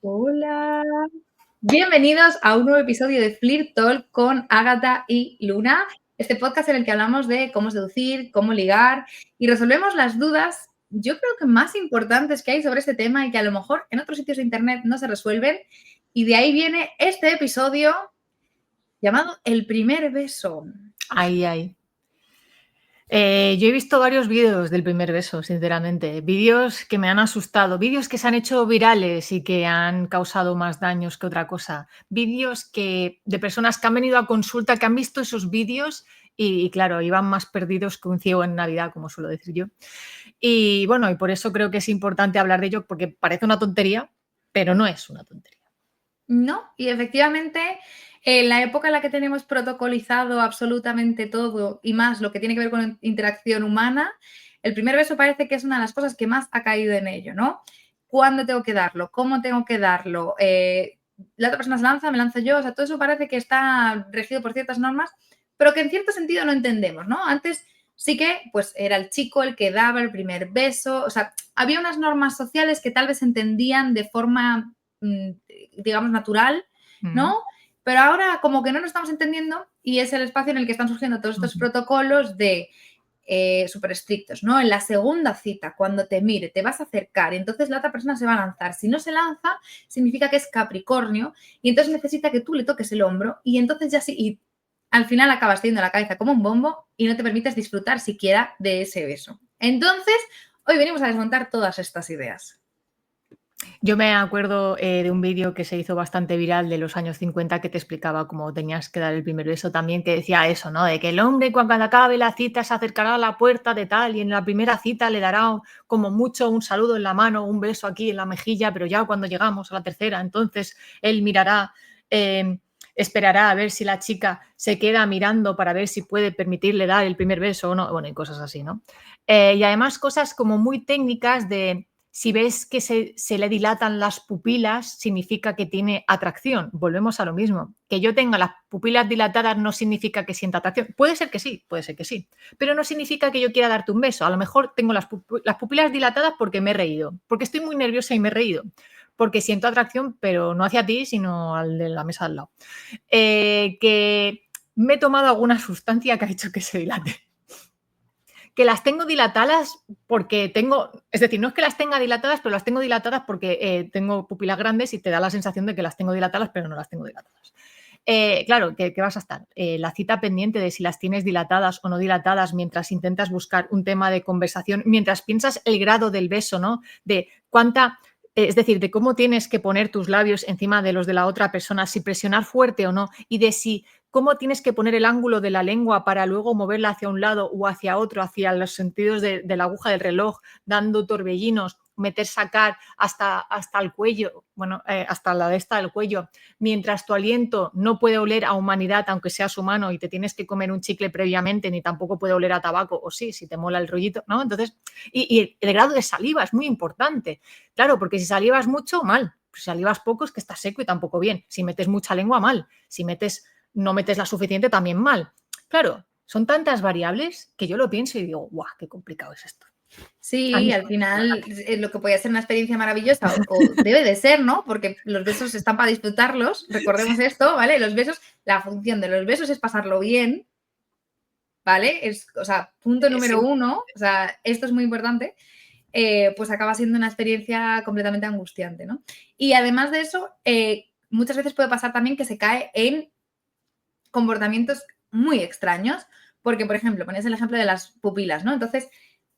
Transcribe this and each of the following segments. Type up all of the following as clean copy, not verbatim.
Hola. Bienvenidos a un nuevo episodio de Flirt Talk con Ágata y Luna, este podcast en el que hablamos de cómo seducir, cómo ligar y resolvemos las dudas, yo creo que más importantes que hay sobre este tema y que a lo mejor en otros sitios de internet no se resuelven. Y de ahí viene este episodio llamado El primer beso. Ay. Yo he visto varios vídeos del primer beso, sinceramente. Vídeos que me han asustado, vídeos que se han hecho virales y que han causado más daños que otra cosa. Vídeos de personas que han venido a consulta, que han visto esos vídeos y claro, iban más perdidos que un ciego en Navidad, como suelo decir yo. Y bueno, y por eso creo que es importante hablar de ello, porque parece una tontería, pero no es una tontería. No, y efectivamente, en la época en la que tenemos protocolizado absolutamente todo y más lo que tiene que ver con interacción humana, el primer beso parece que es una de las cosas que más ha caído en ello, ¿no? ¿Cuándo tengo que darlo? ¿Cómo tengo que darlo? La otra persona se lanza, me lanzo yo, o sea, todo eso parece que está regido por ciertas normas, pero que en cierto sentido no entendemos, ¿no? Antes sí que, pues, era el chico el que daba el primer beso, o sea, había unas normas sociales que tal vez se entendían de forma digamos, natural, ¿no? Pero ahora como que no lo estamos entendiendo y es el espacio en el que están surgiendo todos estos protocolos de súper estrictos, ¿no? En la segunda cita, cuando te mire, te vas a acercar y entonces la otra persona se va a lanzar. Si no se lanza, significa que es Capricornio y entonces necesita que tú le toques el hombro y entonces ya sí, y al final acabas teniendo la cabeza como un bombo y no te permites disfrutar siquiera de ese beso. Entonces, hoy venimos a desmontar todas estas ideas. Yo me acuerdo de un vídeo que se hizo bastante viral de los años 50 que te explicaba cómo tenías que dar el primer beso también, que decía eso, ¿no? De que el hombre cuando acabe la cita se acercará a la puerta de tal y en la primera cita le dará como mucho un saludo en la mano, un beso aquí en la mejilla, pero ya cuando llegamos a la tercera, entonces él mirará, esperará a ver si la chica se queda mirando para ver si puede permitirle dar el primer beso o no, bueno, y cosas así, ¿no? Y además cosas como muy técnicas de si ves que se le dilatan las pupilas, significa que tiene atracción. Volvemos a lo mismo. Que yo tenga las pupilas dilatadas no significa que sienta atracción. Puede ser que sí, pero no significa que yo quiera darte un beso. A lo mejor tengo las pupilas dilatadas porque me he reído, porque estoy muy nerviosa y me he reído, porque siento atracción, pero no hacia ti, sino al de la mesa al lado. Que me he tomado alguna sustancia que ha hecho que se dilate. Que las tengo dilatadas porque es decir, no es que las tenga dilatadas, pero las tengo dilatadas porque tengo pupilas grandes y te da la sensación de que las tengo dilatadas, pero no las tengo dilatadas. Claro, que vas a estar la cita pendiente de si las tienes dilatadas o no dilatadas mientras intentas buscar un tema de conversación, mientras piensas el grado del beso, ¿no? De cuánta, es decir, de cómo tienes que poner tus labios encima de los de la otra persona, si presionar fuerte o no, y de si cómo tienes que poner el ángulo de la lengua para luego moverla hacia un lado o hacia otro, hacia los sentidos de la aguja del reloj, dando torbellinos, meter, sacar hasta el cuello, bueno, hasta la de esta del cuello, mientras tu aliento no puede oler a humanidad, aunque seas humano y te tienes que comer un chicle previamente, ni tampoco puede oler a tabaco, o sí, si te mola el rollito, ¿no? Entonces, y el grado de saliva es muy importante, claro, porque si salivas mucho, mal. Si salivas poco, es que estás seco y tampoco bien. Si metes mucha lengua, mal. Si no metes la suficiente, también mal. Claro, son tantas variables que yo lo pienso y digo, guau, qué complicado es esto. Sí, al final lo que puede ser una experiencia maravillosa o debe de ser, ¿no? Porque los besos están para disfrutarlos, recordemos esto, ¿vale? Los besos, la función de los besos es pasarlo bien, ¿vale? O sea, punto número Sí. uno, o sea, esto es muy importante, pues acaba siendo una experiencia completamente angustiante, ¿no? Y además de eso, muchas veces puede pasar también que se cae en comportamientos muy extraños, porque, por ejemplo, ponías el ejemplo de las pupilas, ¿no? Entonces,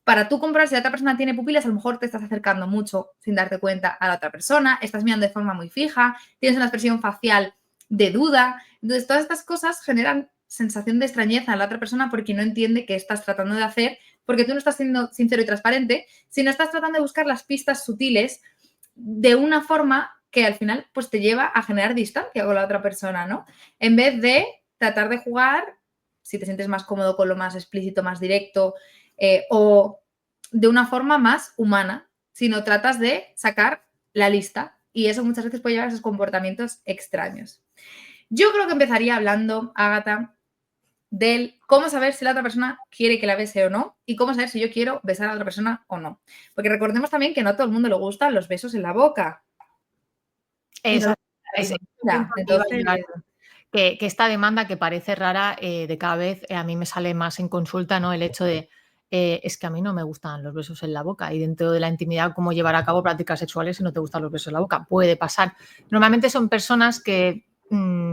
para tú comprobar si la otra persona tiene pupilas, a lo mejor te estás acercando mucho sin darte cuenta a la otra persona, estás mirando de forma muy fija, tienes una expresión facial de duda. Entonces, todas estas cosas generan sensación de extrañeza a la otra persona porque no entiende qué estás tratando de hacer, porque tú no estás siendo sincero y transparente, sino estás tratando de buscar las pistas sutiles de una forma que al final pues te lleva a generar distancia con la otra persona, ¿no? En vez de tratar de jugar, si te sientes más cómodo con lo más explícito, más directo, o de una forma más humana, sino tratas de sacar la lista y eso muchas veces puede llevar a esos comportamientos extraños. Yo creo que empezaría hablando, Ágata, del cómo saber si la otra persona quiere que la bese o no y cómo saber si yo quiero besar a la otra persona o no. Porque recordemos también que no a todo el mundo le gustan los besos en la boca. Y no Esa es el punto al que iba entonces, yo, que esta demanda que parece rara, de cada vez a mí me sale más en consulta, ¿no? El hecho de, es que a mí no me gustan los besos en la boca y dentro de la intimidad, cómo llevar a cabo prácticas sexuales si no te gustan los besos en la boca. Puede pasar. Normalmente son personas que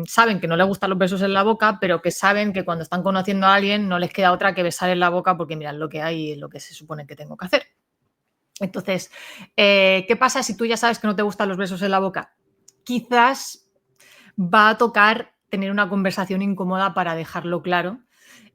saben que no les gustan los besos en la boca, pero que saben que cuando están conociendo a alguien no les queda otra que besar en la boca porque miran lo que hay y lo que se supone que tengo que hacer. Entonces, ¿qué pasa si tú ya sabes que no te gustan los besos en la boca? Quizás va a tocar tener una conversación incómoda para dejarlo claro.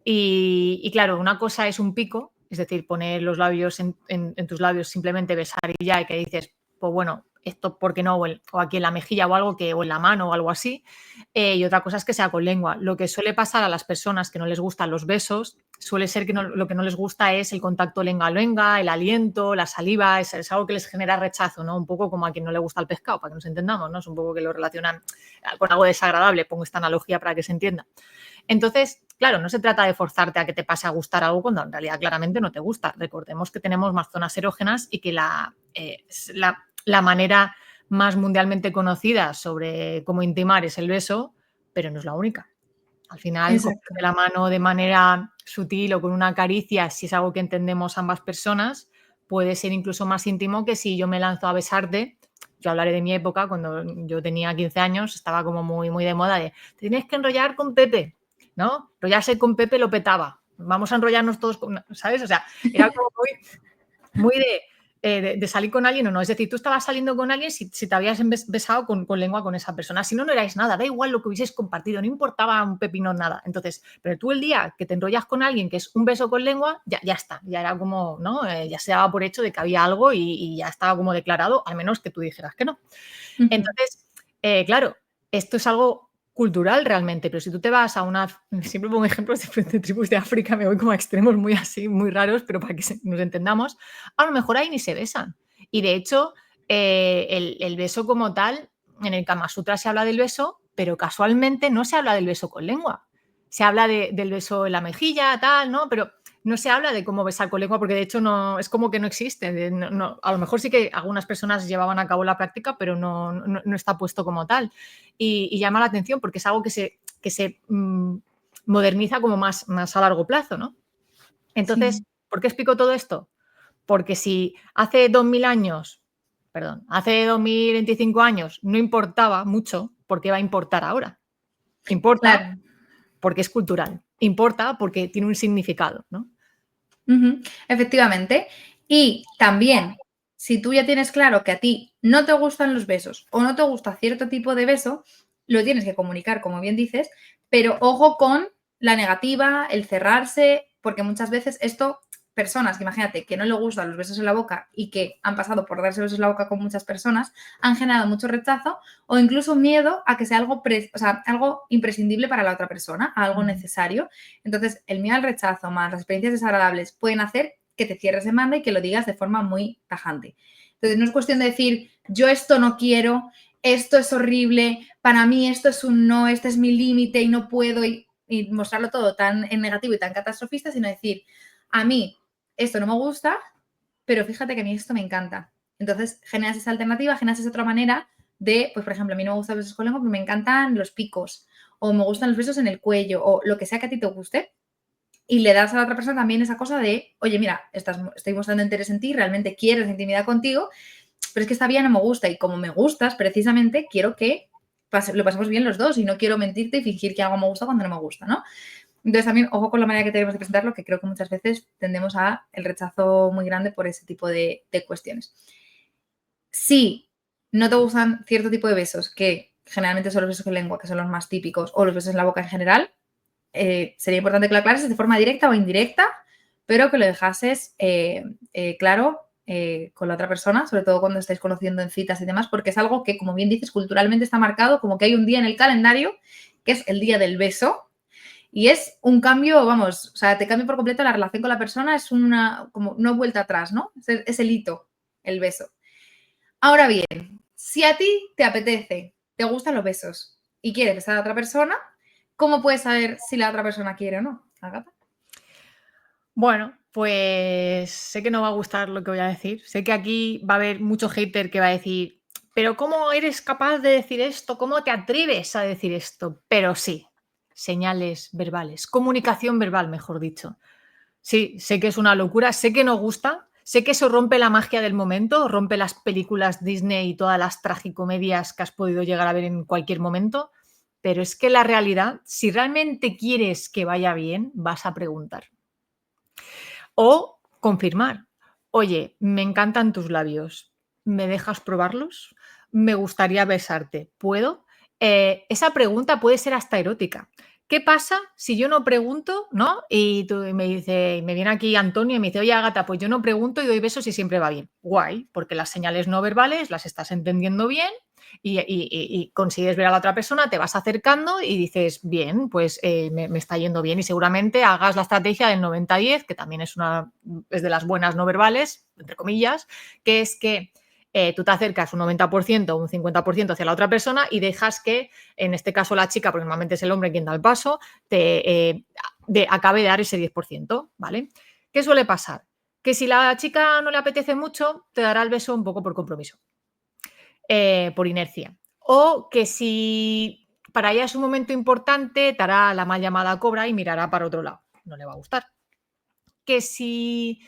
Y claro, una cosa es un pico, es decir, poner los labios en tus labios, simplemente besar y ya, y que dices, pues bueno, esto por qué no, o aquí en la mejilla o algo, o en la mano o algo así. Y otra cosa es que sea con lengua. Lo que suele pasar a las personas que no les gustan los besos, suele ser que lo que no les gusta es el contacto lengua a lengua, el aliento, la saliva, es algo que les genera rechazo, ¿no? Un poco como a quien no le gusta el pescado, para que nos entendamos, ¿no? Es un poco que lo relacionan con algo desagradable, pongo esta analogía para que se entienda. Entonces, claro, no se trata de forzarte a que te pase a gustar algo cuando en realidad claramente no te gusta. Recordemos que tenemos más zonas erógenas y que la manera más mundialmente conocida sobre cómo intimar es el beso, pero no es la única. Al final, exacto. cogerte la mano de manera sutil o con una caricia, si es algo que entendemos ambas personas, puede ser incluso más íntimo que si yo me lanzo a besarte. Yo hablaré de mi época, cuando yo tenía 15 años, estaba como muy, muy de moda de, te tienes que enrollar con Pepe, ¿no? Enrollarse con Pepe lo petaba. Vamos a enrollarnos todos, ¿sabes? O sea, era como muy de salir con alguien o no. Es decir, tú estabas saliendo con alguien si te habías besado con lengua con esa persona. Si no, no erais nada. Da igual lo que hubieses compartido. No importaba un pepino nada. Entonces, pero tú el día que te enrollas con alguien que es un beso con lengua, ya está. Ya era como, ¿no? Ya se daba por hecho de que había algo y ya estaba como declarado, al menos que tú dijeras que no. Entonces, claro, esto es algo cultural realmente, pero si tú te vas a una, siempre pongo ejemplos de tribus de África, me voy como a extremos muy así, muy raros, pero para que nos entendamos, a lo mejor ahí ni se besan. Y de hecho, el beso como tal, en el Kama Sutra se habla del beso, pero casualmente no se habla del beso con lengua. Se habla del beso en la mejilla, tal, ¿no? Pero no se habla de cómo besar con lengua porque de hecho no, es como que no existe. A lo mejor sí que algunas personas llevaban a cabo la práctica, pero no está puesto como tal. Y llama la atención porque es algo que se moderniza como más a largo plazo, ¿no? Entonces, Sí. ¿por qué explico todo esto? Porque si hace 2000 años, perdón, hace 2025 años no importaba mucho, ¿por qué va a importar ahora? Importa Claro. porque es cultural, importa porque tiene un significado, ¿no? Efectivamente. Y también, si tú ya tienes claro que a ti no te gustan los besos o no te gusta cierto tipo de beso, lo tienes que comunicar, como bien dices, pero ojo con la negativa, el cerrarse, porque muchas veces esto, personas que imagínate que no le gustan los besos en la boca y que han pasado por darse besos en la boca con muchas personas, han generado mucho rechazo o incluso miedo a que sea algo, algo imprescindible para la otra persona, algo necesario. Entonces, el miedo al rechazo más las experiencias desagradables pueden hacer que te cierres de manda y que lo digas de forma muy tajante. Entonces, no es cuestión de decir, yo esto no quiero, esto es horrible, para mí esto es un no, este es mi límite y no puedo, y mostrarlo todo tan en negativo y tan catastrofista, sino decir, a mí esto no me gusta, pero fíjate que a mí esto me encanta. Entonces, generas esa alternativa, generas esa otra manera de, pues, por ejemplo, a mí no me gustan los besos con lengua, pero me encantan los picos, o me gustan los besos en el cuello, o lo que sea que a ti te guste, y le das a la otra persona también esa cosa de, oye, mira, estoy mostrando interés en ti, realmente quiero esa intimidad contigo, pero es que esta vía no me gusta y como me gustas, precisamente quiero que lo pasemos bien los dos y no quiero mentirte y fingir que algo me gusta cuando no me gusta, ¿no? Entonces también, ojo con la manera que tenemos de presentarlo, que creo que muchas veces tendemos a el rechazo muy grande por ese tipo de cuestiones. Si no te gustan cierto tipo de besos, que generalmente son los besos con lengua, que son los más típicos, o los besos en la boca en general, sería importante que lo aclarases de forma directa o indirecta, pero que lo dejases claro con la otra persona, sobre todo cuando estáis conociendo en citas y demás, porque es algo que, como bien dices, culturalmente está marcado como que hay un día en el calendario, que es el día del beso, y es un cambio, vamos, o sea, te cambia por completo la relación con la persona, es una, como no vuelta atrás, ¿no? Es el hito, el beso. Ahora bien, si a ti te apetece, te gustan los besos y quieres besar a otra persona, ¿cómo puedes saber si la otra persona quiere o no, Ágata? Bueno, pues sé que no va a gustar lo que voy a decir. Sé que aquí va a haber mucho hater que va a decir, pero ¿cómo eres capaz de decir esto? ¿Cómo te atreves a decir esto? Pero sí, señales verbales, comunicación verbal, mejor dicho. Sí, sé que es una locura, sé que no gusta, sé que eso rompe la magia del momento, rompe las películas Disney y todas las tragicomedias que has podido llegar a ver en cualquier momento, pero es que la realidad, si realmente quieres que vaya bien, vas a preguntar. O confirmar, oye, me encantan tus labios, ¿me dejas probarlos? Me gustaría besarte, ¿puedo? Esa pregunta puede ser hasta erótica. ¿Qué pasa si yo no pregunto, no? Y tú me dice, me viene aquí Antonio y me dice, oye, Agata, pues yo no pregunto y doy besos y siempre va bien. Guay, porque las señales no verbales las estás entendiendo bien y consigues ver a la otra persona, te vas acercando y dices, bien, pues me está yendo bien y seguramente hagas la estrategia del 90-10, que también es de las buenas no verbales, entre comillas, que es que tú te acercas un 90% o un 50% hacia la otra persona y dejas que, en este caso la chica, porque normalmente es el hombre quien da el paso, acabe de dar ese 10%, ¿vale? ¿Qué suele pasar? Que si la chica no le apetece mucho, te dará el beso un poco por compromiso, por inercia. O que si para ella es un momento importante, te hará la mal llamada cobra y mirará para otro lado. No le va a gustar. Que si,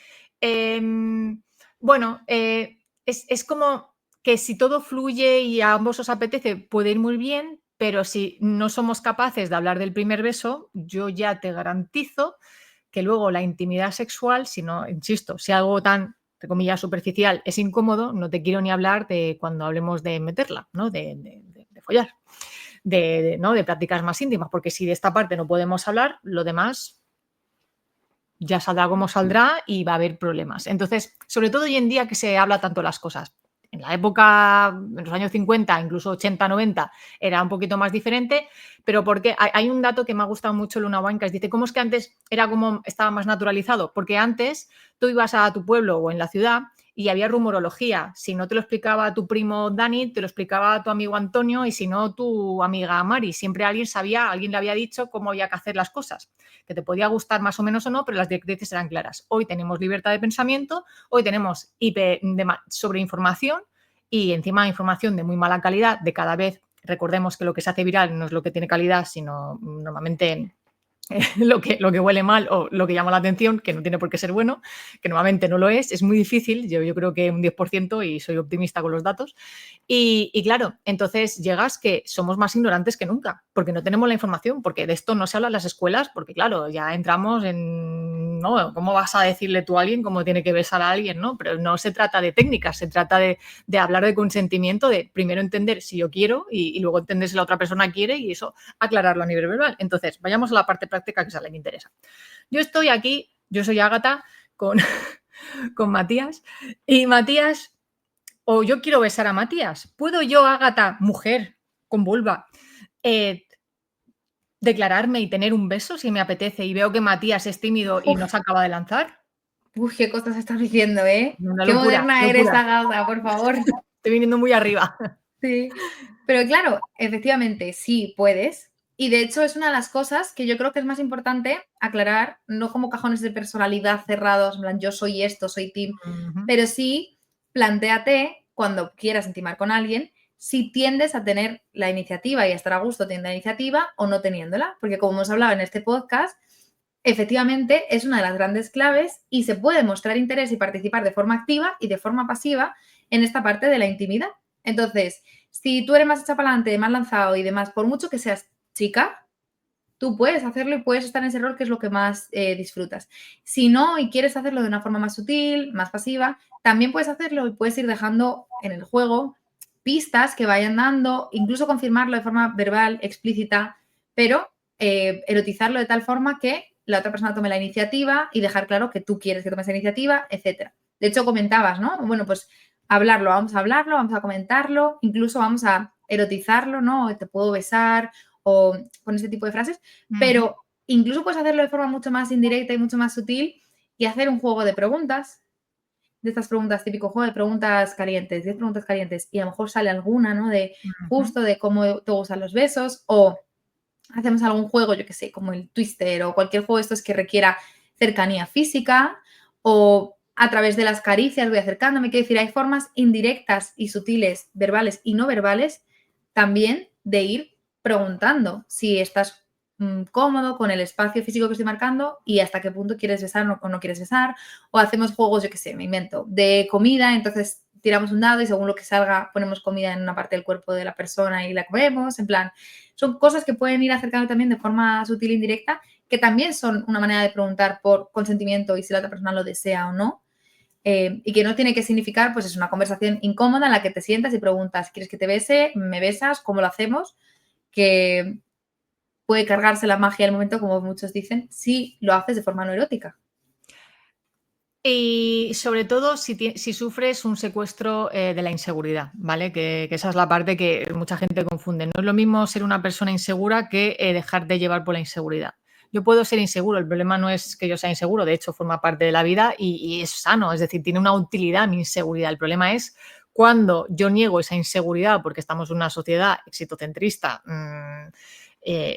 bueno, es como que si todo fluye y a ambos os apetece, puede ir muy bien, pero si no somos capaces de hablar del primer beso, yo ya te garantizo que luego la intimidad sexual, si no, insisto, si algo tan, entre comillas, superficial es incómodo, no te quiero ni hablar de cuando hablemos de meterla, ¿no? De follar, ¿no? De prácticas más íntimas, porque si de esta parte no podemos hablar, lo demás ya saldrá como saldrá y va a haber problemas. Entonces, sobre todo hoy en día que se habla tanto las cosas. En la época, en los años 50, incluso 80, 90, era un poquito más diferente, pero porque hay un dato que me ha gustado mucho, Luna Winehouse, dice, ¿cómo es que antes era como estaba más naturalizado? Porque antes tú ibas a tu pueblo o en la ciudad y había rumorología. Si no te lo explicaba tu primo Dani, te lo explicaba tu amigo Antonio y si no, tu amiga Mari. Siempre alguien sabía, alguien le había dicho cómo había que hacer las cosas, que te podía gustar más o menos o no, pero las directrices eran claras. Hoy tenemos libertad de pensamiento, hoy tenemos sobreinformación y encima información de muy mala calidad, de cada vez, recordemos que lo que se hace viral no es lo que tiene calidad, sino normalmente lo que huele mal o lo que llama la atención, que no tiene por qué ser bueno, que normalmente no lo es muy difícil, yo creo que un 10% y soy optimista con los datos. Y claro, entonces llegas que somos más ignorantes que nunca, porque no tenemos la información, porque de esto no se habla en las escuelas, porque claro, ya entramos en, ¿no? ¿Cómo vas a decirle tú a alguien cómo tiene que besar a alguien? ¿No? Pero no se trata de técnicas, se trata de hablar de consentimiento, de primero entender si yo quiero y luego entender si la otra persona quiere y eso aclararlo a nivel verbal. Entonces, vayamos a la parte práctica que es la que me interesa. Yo estoy aquí, yo soy Ágata con, con Matías y Matías, o yo quiero besar a Matías. ¿Puedo yo, Ágata, mujer con vulva, declararme y tener un beso si me apetece y veo que Matías es tímido y no se acaba de lanzar? Uf, qué cosas estás diciendo, ¿eh? Una Qué locura, moderna eres, locura. Ágata, por favor. Estoy viniendo muy arriba. Sí. Pero claro, efectivamente, sí puedes. Y de hecho es una de las cosas que yo creo que es más importante aclarar, no como cajones de personalidad cerrados, en plan, yo soy esto, soy Tim, Uh-huh. pero sí plantéate cuando quieras intimar con alguien si tiendes a tener la iniciativa y a estar a gusto teniendo la iniciativa o no teniéndola. Porque como hemos hablado en este podcast, efectivamente es una de las grandes claves y se puede mostrar interés y participar de forma activa y de forma pasiva en esta parte de la intimidad. Entonces, si tú eres más hecha para adelante, más lanzado y demás, por mucho que seas chica, tú puedes hacerlo y puedes estar en ese rol que es lo que más disfrutas. Si no y quieres hacerlo de una forma más sutil, más pasiva, también puedes hacerlo y puedes ir dejando en el juego pistas que vayan dando, incluso confirmarlo de forma verbal, explícita, pero erotizarlo de tal forma que la otra persona tome la iniciativa y dejar claro que tú quieres que tome esa iniciativa, etc. De hecho, comentabas, ¿no? Bueno, pues hablarlo, vamos a comentarlo, incluso vamos a erotizarlo, ¿no? Te puedo besar o con ese tipo de frases, pero incluso puedes hacerlo de forma mucho más indirecta y mucho más sutil y hacer un juego de preguntas, de estas preguntas, típico juego de preguntas calientes, 10 preguntas calientes, y a lo mejor sale alguna, ¿no? De Uh-huh. justo de cómo te gustan los besos o hacemos algún juego, yo qué sé, como el Twister o cualquier juego de estos que requiera cercanía física o a través de las caricias voy acercándome. Quiero decir, hay formas indirectas y sutiles, verbales y no verbales, también de ir preguntando si estás cómodo con el espacio físico que estoy marcando y hasta qué punto quieres besar o no quieres besar. O hacemos juegos, yo qué sé, me invento, de comida, entonces tiramos un dado y según lo que salga ponemos comida en una parte del cuerpo de la persona y la comemos, en plan, son cosas que pueden ir acercando también de forma sutil e indirecta, que también son una manera de preguntar por consentimiento y si la otra persona lo desea o no. Y que no tiene que significar, pues es una conversación incómoda en la que te sientas y preguntas, ¿quieres que te bese? ¿Me besas? ¿Cómo lo hacemos? Que puede cargarse la magia del momento, como muchos dicen, si lo haces de forma no erótica. Y sobre todo si sufres un secuestro de la inseguridad, ¿vale? Que esa es la parte que mucha gente confunde. No es lo mismo ser una persona insegura que dejar de llevar por la inseguridad. Yo puedo ser inseguro, el problema no es que yo sea inseguro, de hecho forma parte de la vida y es sano, es decir, tiene una utilidad mi inseguridad. El problema es cuando yo niego esa inseguridad porque estamos en una sociedad exitocentrista,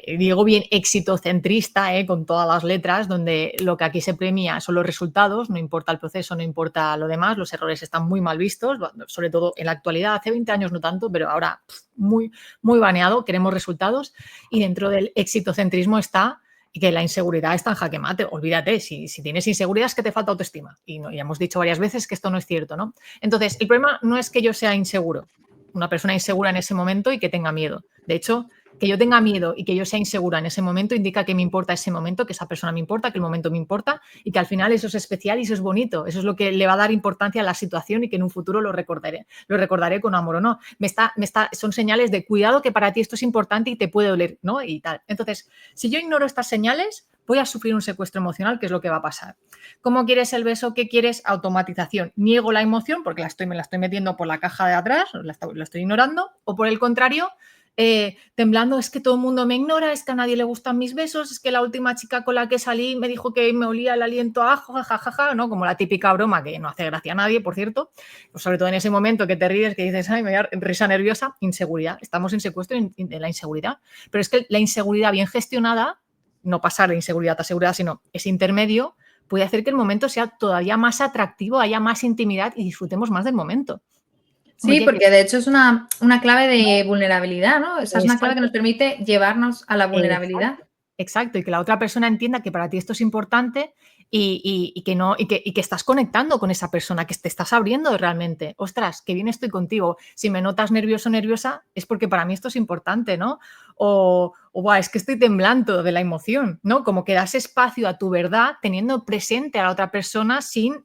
digo bien exitocentrista, con todas las letras, donde lo que aquí se premia son los resultados, no importa el proceso, no importa lo demás, los errores están muy mal vistos, sobre todo en la actualidad, hace 20 años no tanto, pero ahora muy, muy baneado, queremos resultados y dentro del exitocentrismo está que la inseguridad está en jaque mate, olvídate, si tienes inseguridad es que te falta autoestima y ya hemos dicho varias veces que esto no es cierto, ¿no? Entonces, el problema no es que yo sea inseguro, una persona insegura en ese momento y que tenga miedo, de hecho, que yo tenga miedo y que yo sea insegura en ese momento indica que me importa ese momento, que esa persona me importa, que el momento me importa y que al final eso es especial y eso es bonito. Eso es lo que le va a dar importancia a la situación y que en un futuro lo recordaré con amor o no. Son señales de cuidado que para ti esto es importante y te puede doler, ¿no? Y tal. Entonces, si yo ignoro estas señales, voy a sufrir un secuestro emocional, que es lo que va a pasar. ¿Cómo quieres el beso? ¿Qué quieres? Automatización. Niego la emoción porque me la estoy metiendo por la caja de atrás, la estoy ignorando, o por el contrario, temblando, es que todo el mundo me ignora, es que a nadie le gustan mis besos, es que la última chica con la que salí me dijo que me olía el aliento a ajo, jajaja, ¿no? Como la típica broma que no hace gracia a nadie, por cierto, pues sobre todo en ese momento que te ríes, que dices, ay, me da risa nerviosa, inseguridad, estamos en secuestro de la inseguridad, pero es que la inseguridad bien gestionada, no pasar de inseguridad a seguridad, sino ese intermedio, puede hacer que el momento sea todavía más atractivo, haya más intimidad y disfrutemos más del momento. Sí, porque de hecho es una clave de vulnerabilidad, ¿no? Esa es una clave que nos permite llevarnos a la vulnerabilidad. Exacto, y que la otra persona entienda que para ti esto es importante y que estás conectando con esa persona, que te estás abriendo realmente. Ostras, qué bien estoy contigo. Si me notas nervioso o nerviosa, es porque para mí esto es importante, ¿no? Es que estoy temblando de la emoción, ¿no? Como que das espacio a tu verdad teniendo presente a la otra persona sin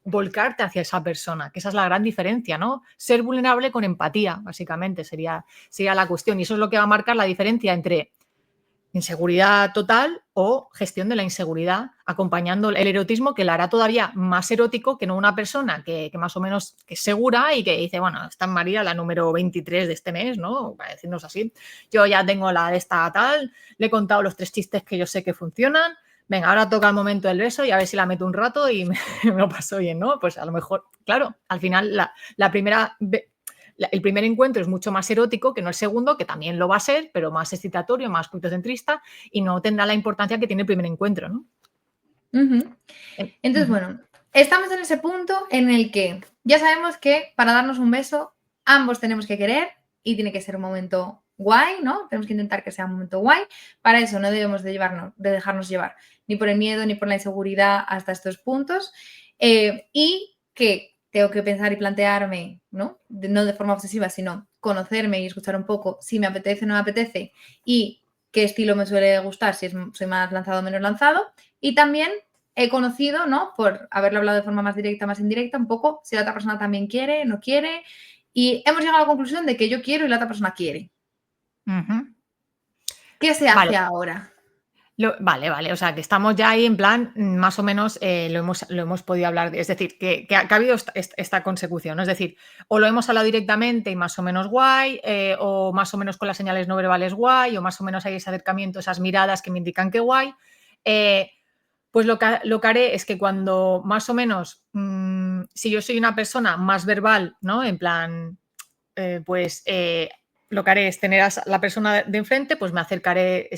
volcarte hacia esa persona, que esa es la gran diferencia, ¿no? Ser vulnerable con empatía, básicamente, sería la cuestión. Y eso es lo que va a marcar la diferencia entre inseguridad total o gestión de la inseguridad, acompañando el erotismo que la hará todavía más erótico que no una persona que más o menos que es segura y que dice, bueno, está en María la número 23 de este mes, ¿no? Para decirnos así. Yo ya tengo la de esta tal, le he contado los 3 chistes que yo sé que funcionan, venga, ahora toca el momento del beso y a ver si la meto un rato y me lo paso bien, ¿no? Pues a lo mejor, claro, al final el primer encuentro es mucho más erótico que no el segundo, que también lo va a ser, pero más excitatorio, más coitocentrista y no tendrá la importancia que tiene el primer encuentro, ¿no? Entonces, bueno, estamos en ese punto en el que ya sabemos que para darnos un beso ambos tenemos que querer y tiene que ser un momento guay, ¿no? Tenemos que intentar que sea un momento guay. Para eso no debemos de dejarnos llevar ni por el miedo ni por la inseguridad hasta estos puntos. Y que tengo que pensar y plantearme, ¿no? No de forma obsesiva, sino conocerme y escuchar un poco si me apetece o no me apetece y qué estilo me suele gustar, si soy más lanzado o menos lanzado. Y también he conocido, ¿no? Por haberlo hablado de forma más directa, más indirecta, un poco si la otra persona también quiere, no quiere. Y hemos llegado a la conclusión de que yo quiero y la otra persona quiere. ¿Qué se hace ahora? Vale. O sea, que estamos ya ahí en plan, más o menos lo hemos podido hablar. Es decir, que ha habido esta consecución, ¿no? Es decir, o lo hemos hablado directamente y más o menos guay, o más o menos con las señales no verbales guay, o más o menos hay ese acercamiento, esas miradas que me indican que guay. Pues lo que haré es que cuando más o menos, si yo soy una persona más verbal, ¿no? En plan, lo que haré es tener a la persona de enfrente, pues me acercaré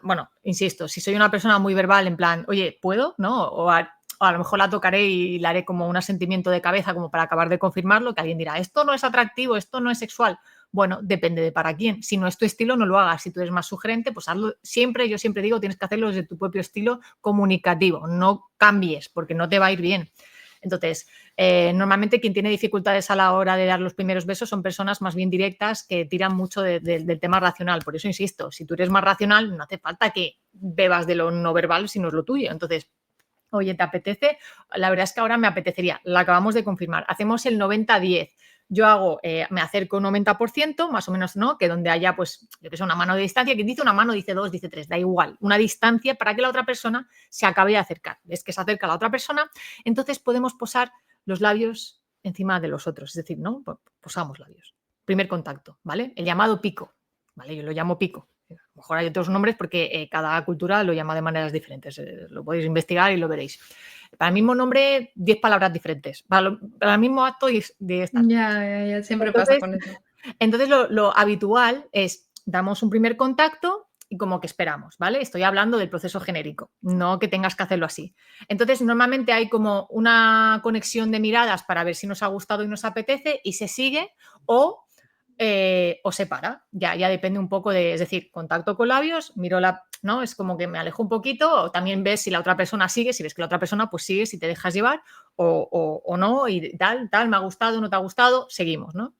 bueno, insisto, si soy una persona muy verbal, en plan, oye, ¿puedo? ¿No? O a lo mejor la tocaré y le haré como un asentimiento de cabeza como para acabar de confirmarlo, que alguien dirá, esto no es atractivo, esto no es sexual. Bueno, depende de para quién. Si no es tu estilo, no lo hagas. Si tú eres más sugerente, pues hazlo siempre. Yo siempre digo, tienes que hacerlo desde tu propio estilo comunicativo. No cambies porque no te va a ir bien. Entonces, normalmente quien tiene dificultades a la hora de dar los primeros besos son personas más bien directas que tiran mucho del tema racional. Por eso insisto, si tú eres más racional, no hace falta que bebas de lo no verbal si no es lo tuyo. Entonces, oye, ¿te apetece? La verdad es que ahora me apetecería. La acabamos de confirmar. Hacemos el 90-10. Yo me acerco un 90%, más o menos, ¿no? Que donde haya, pues, yo que sé, una mano de distancia. Quien dice una mano dice dos, dice tres, da igual. Una distancia para que la otra persona se acabe de acercar. Ves que se acerca a la otra persona, entonces podemos posar los labios encima de los otros. Es decir, ¿no? Posamos labios. Primer contacto, ¿vale? El llamado pico, ¿vale? Yo lo llamo pico. A lo mejor hay otros nombres porque cada cultura lo llama de maneras diferentes. Lo podéis investigar y lo veréis. Para el mismo nombre, 10 palabras diferentes. Para el mismo acto de estar. Ya, siempre pasa con eso. Entonces lo habitual es, damos un primer contacto y como que esperamos, ¿vale? Estoy hablando del proceso genérico, no que tengas que hacerlo así. Entonces, normalmente hay como una conexión de miradas para ver si nos ha gustado y nos apetece y se sigue o se para. Ya depende un poco es decir, contacto con labios, miro ¿no? Es como que me alejo un poquito, o también ves si la otra persona sigue, si ves que la otra persona pues sigue, si te dejas llevar o no, y tal, me ha gustado, no te ha gustado, seguimos, ¿no?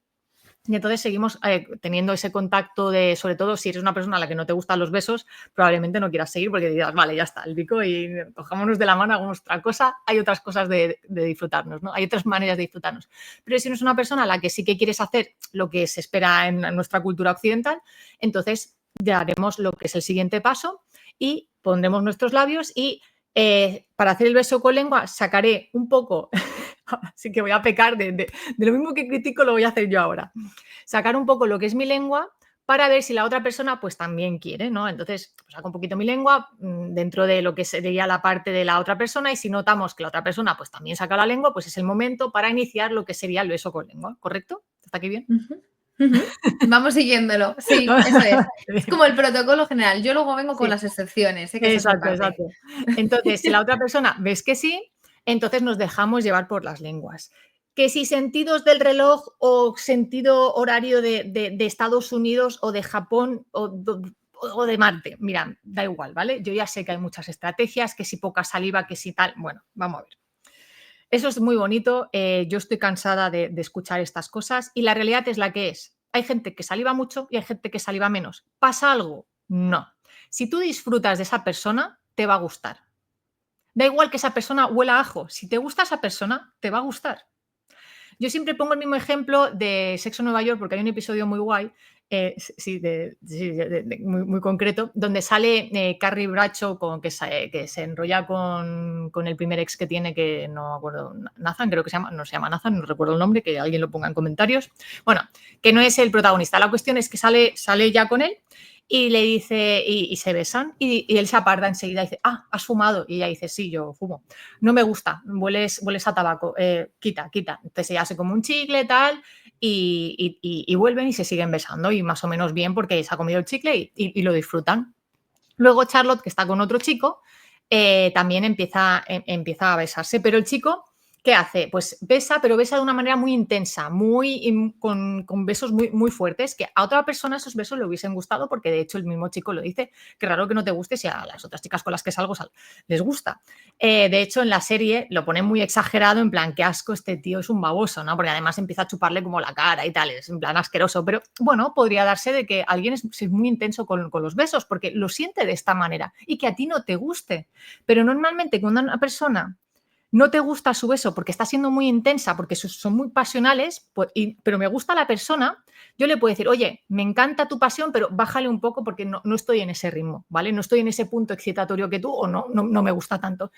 Y entonces seguimos teniendo ese contacto sobre todo si eres una persona a la que no te gustan los besos, probablemente no quieras seguir porque digas, vale, ya está, el pico y cojámonos de la mano, hagamos otra cosa. Hay otras cosas de disfrutarnos, ¿no? Hay otras maneras de disfrutarnos. Pero si no es una persona a la que sí que quieres hacer lo que se espera en nuestra cultura occidental, entonces ya haremos lo que es el siguiente paso y pondremos nuestros labios y para hacer el beso con lengua sacaré un poco... Así que voy a pecar de lo mismo que critico, lo voy a hacer yo ahora. Sacar un poco lo que es mi lengua para ver si la otra persona pues también quiere, ¿no? Entonces, pues, saco un poquito mi lengua dentro de lo que sería la parte de la otra persona y si notamos que la otra persona pues también saca la lengua, pues es el momento para iniciar lo que sería el beso con lengua, ¿correcto? ¿Está aquí bien? Vamos siguiéndolo, sí, eso es. Es como el protocolo general. Yo luego vengo con las excepciones. Exacto. Entonces, si la otra persona ves que sí, entonces nos dejamos llevar por las lenguas. Que si sentidos del reloj o sentido horario de Estados Unidos o de Japón o de Marte, mira, da igual, ¿vale? Yo ya sé que hay muchas estrategias, que si poca saliva, que si tal. Bueno, vamos a ver. Eso es muy bonito. Yo estoy cansada de escuchar estas cosas y la realidad es la que es. Hay gente que saliva mucho y hay gente que saliva menos. ¿Pasa algo? No. Si tú disfrutas de esa persona, te va a gustar. Da igual que esa persona huela a ajo. Si te gusta esa persona, te va a gustar. Yo siempre pongo el mismo ejemplo de Sexo en Nueva York porque hay un episodio muy guay, muy, muy concreto, donde sale Carrie Bradshaw que se enrolla con el primer ex que tiene, que no me acuerdo, Nathan, creo que se llama, no se llama Nathan, no recuerdo el nombre, que alguien lo ponga en comentarios. Bueno, que no es el protagonista. La cuestión es que sale ya con él y le dice, y se besan, y él se aparta enseguida y dice, ¿has fumado? Y ella dice, sí, yo fumo. No me gusta, hueles a tabaco, quita. Entonces ella hace como un chicle, tal, y vuelven y se siguen besando, y más o menos bien porque se ha comido el chicle y lo disfrutan. Luego Charlotte, que está con otro chico, también empieza a besarse, pero el chico... ¿Qué hace? Pues besa, pero besa de una manera muy intensa, con besos muy, muy fuertes, que a otra persona esos besos le hubiesen gustado, porque de hecho el mismo chico lo dice, qué raro que no te guste si a las otras chicas con las que salgo les gusta. De hecho, en la serie lo ponen muy exagerado, en plan, qué asco, este tío es un baboso, ¿no? Porque además empieza a chuparle como la cara y tal, es en plan asqueroso, pero bueno, podría darse de que alguien es muy intenso con los besos, porque lo siente de esta manera y que a ti no te guste. Pero normalmente cuando una persona no te gusta su beso porque está siendo muy intensa, porque son muy pasionales, pero me gusta la persona, yo le puedo decir, oye, me encanta tu pasión, pero bájale un poco porque no estoy en ese ritmo, ¿vale? No estoy en ese punto excitatorio que tú o no me gusta tanto.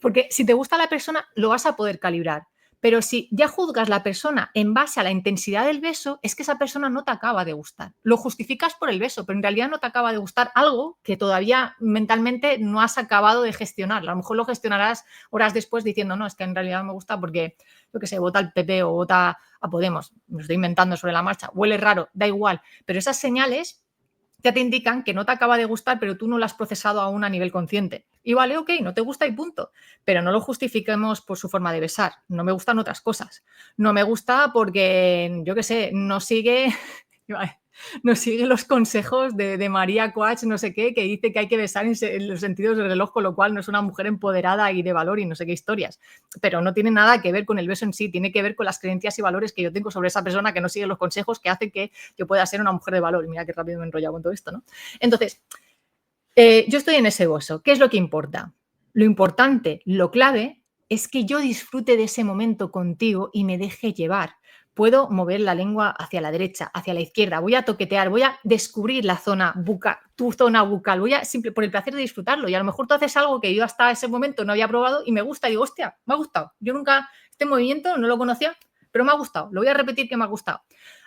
Porque si te gusta la persona, lo vas a poder calibrar. Pero si ya juzgas la persona en base a la intensidad del beso, es que esa persona no te acaba de gustar. Lo justificas por el beso, pero en realidad no te acaba de gustar algo que todavía mentalmente no has acabado de gestionar. A lo mejor lo gestionarás horas después diciendo, no, es que en realidad me gusta porque, yo qué sé, vota al PP o vota a Podemos. Me lo estoy inventando sobre la marcha. Huele raro, da igual. Pero esas señales ya te indican que no te acaba de gustar, pero tú no lo has procesado aún a nivel consciente. Y vale, ok, no te gusta y punto. Pero no lo justifiquemos por su forma de besar. No me gustan otras cosas. No me gusta porque, yo qué sé, no sigue los consejos de María Coach, no sé qué, que dice que hay que besar en los sentidos del reloj, con lo cual no es una mujer empoderada y de valor y no sé qué historias. Pero no tiene nada que ver con el beso en sí, tiene que ver con las creencias y valores que yo tengo sobre esa persona que no sigue los consejos que hacen que yo pueda ser una mujer de valor. Y mira qué rápido me he enrollado con todo esto, ¿no? Entonces, yo estoy en ese gozo. ¿Qué es lo que importa? Lo importante, lo clave, es que yo disfrute de ese momento contigo y me deje llevar. Puedo mover la lengua hacia la derecha, hacia la izquierda, voy a toquetear, voy a descubrir la zona bucal, tu zona bucal, voy a simple por el placer de disfrutarlo. Y a lo mejor tú haces algo que yo hasta ese momento no había probado y me gusta, y digo, hostia, me ha gustado. Yo nunca, este movimiento no lo conocía, pero me ha gustado. Lo voy a repetir que me ha gustado.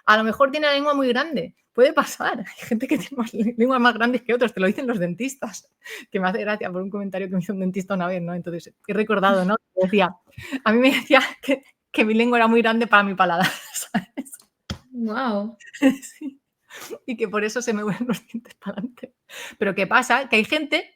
A lo mejor tiene la lengua muy grande. Puede pasar. Hay gente que tiene lenguas más grandes que otros, te lo dicen los dentistas, que me hace gracia por un comentario que me hizo un dentista una vez, ¿no? Entonces, he recordado, ¿no? Decía, a mí me decía que mi lengua era muy grande para mi paladar, ¿sabes? Wow. Sí. Y que por eso se me vuelven los dientes para adelante. Pero ¿qué pasa? Que hay gente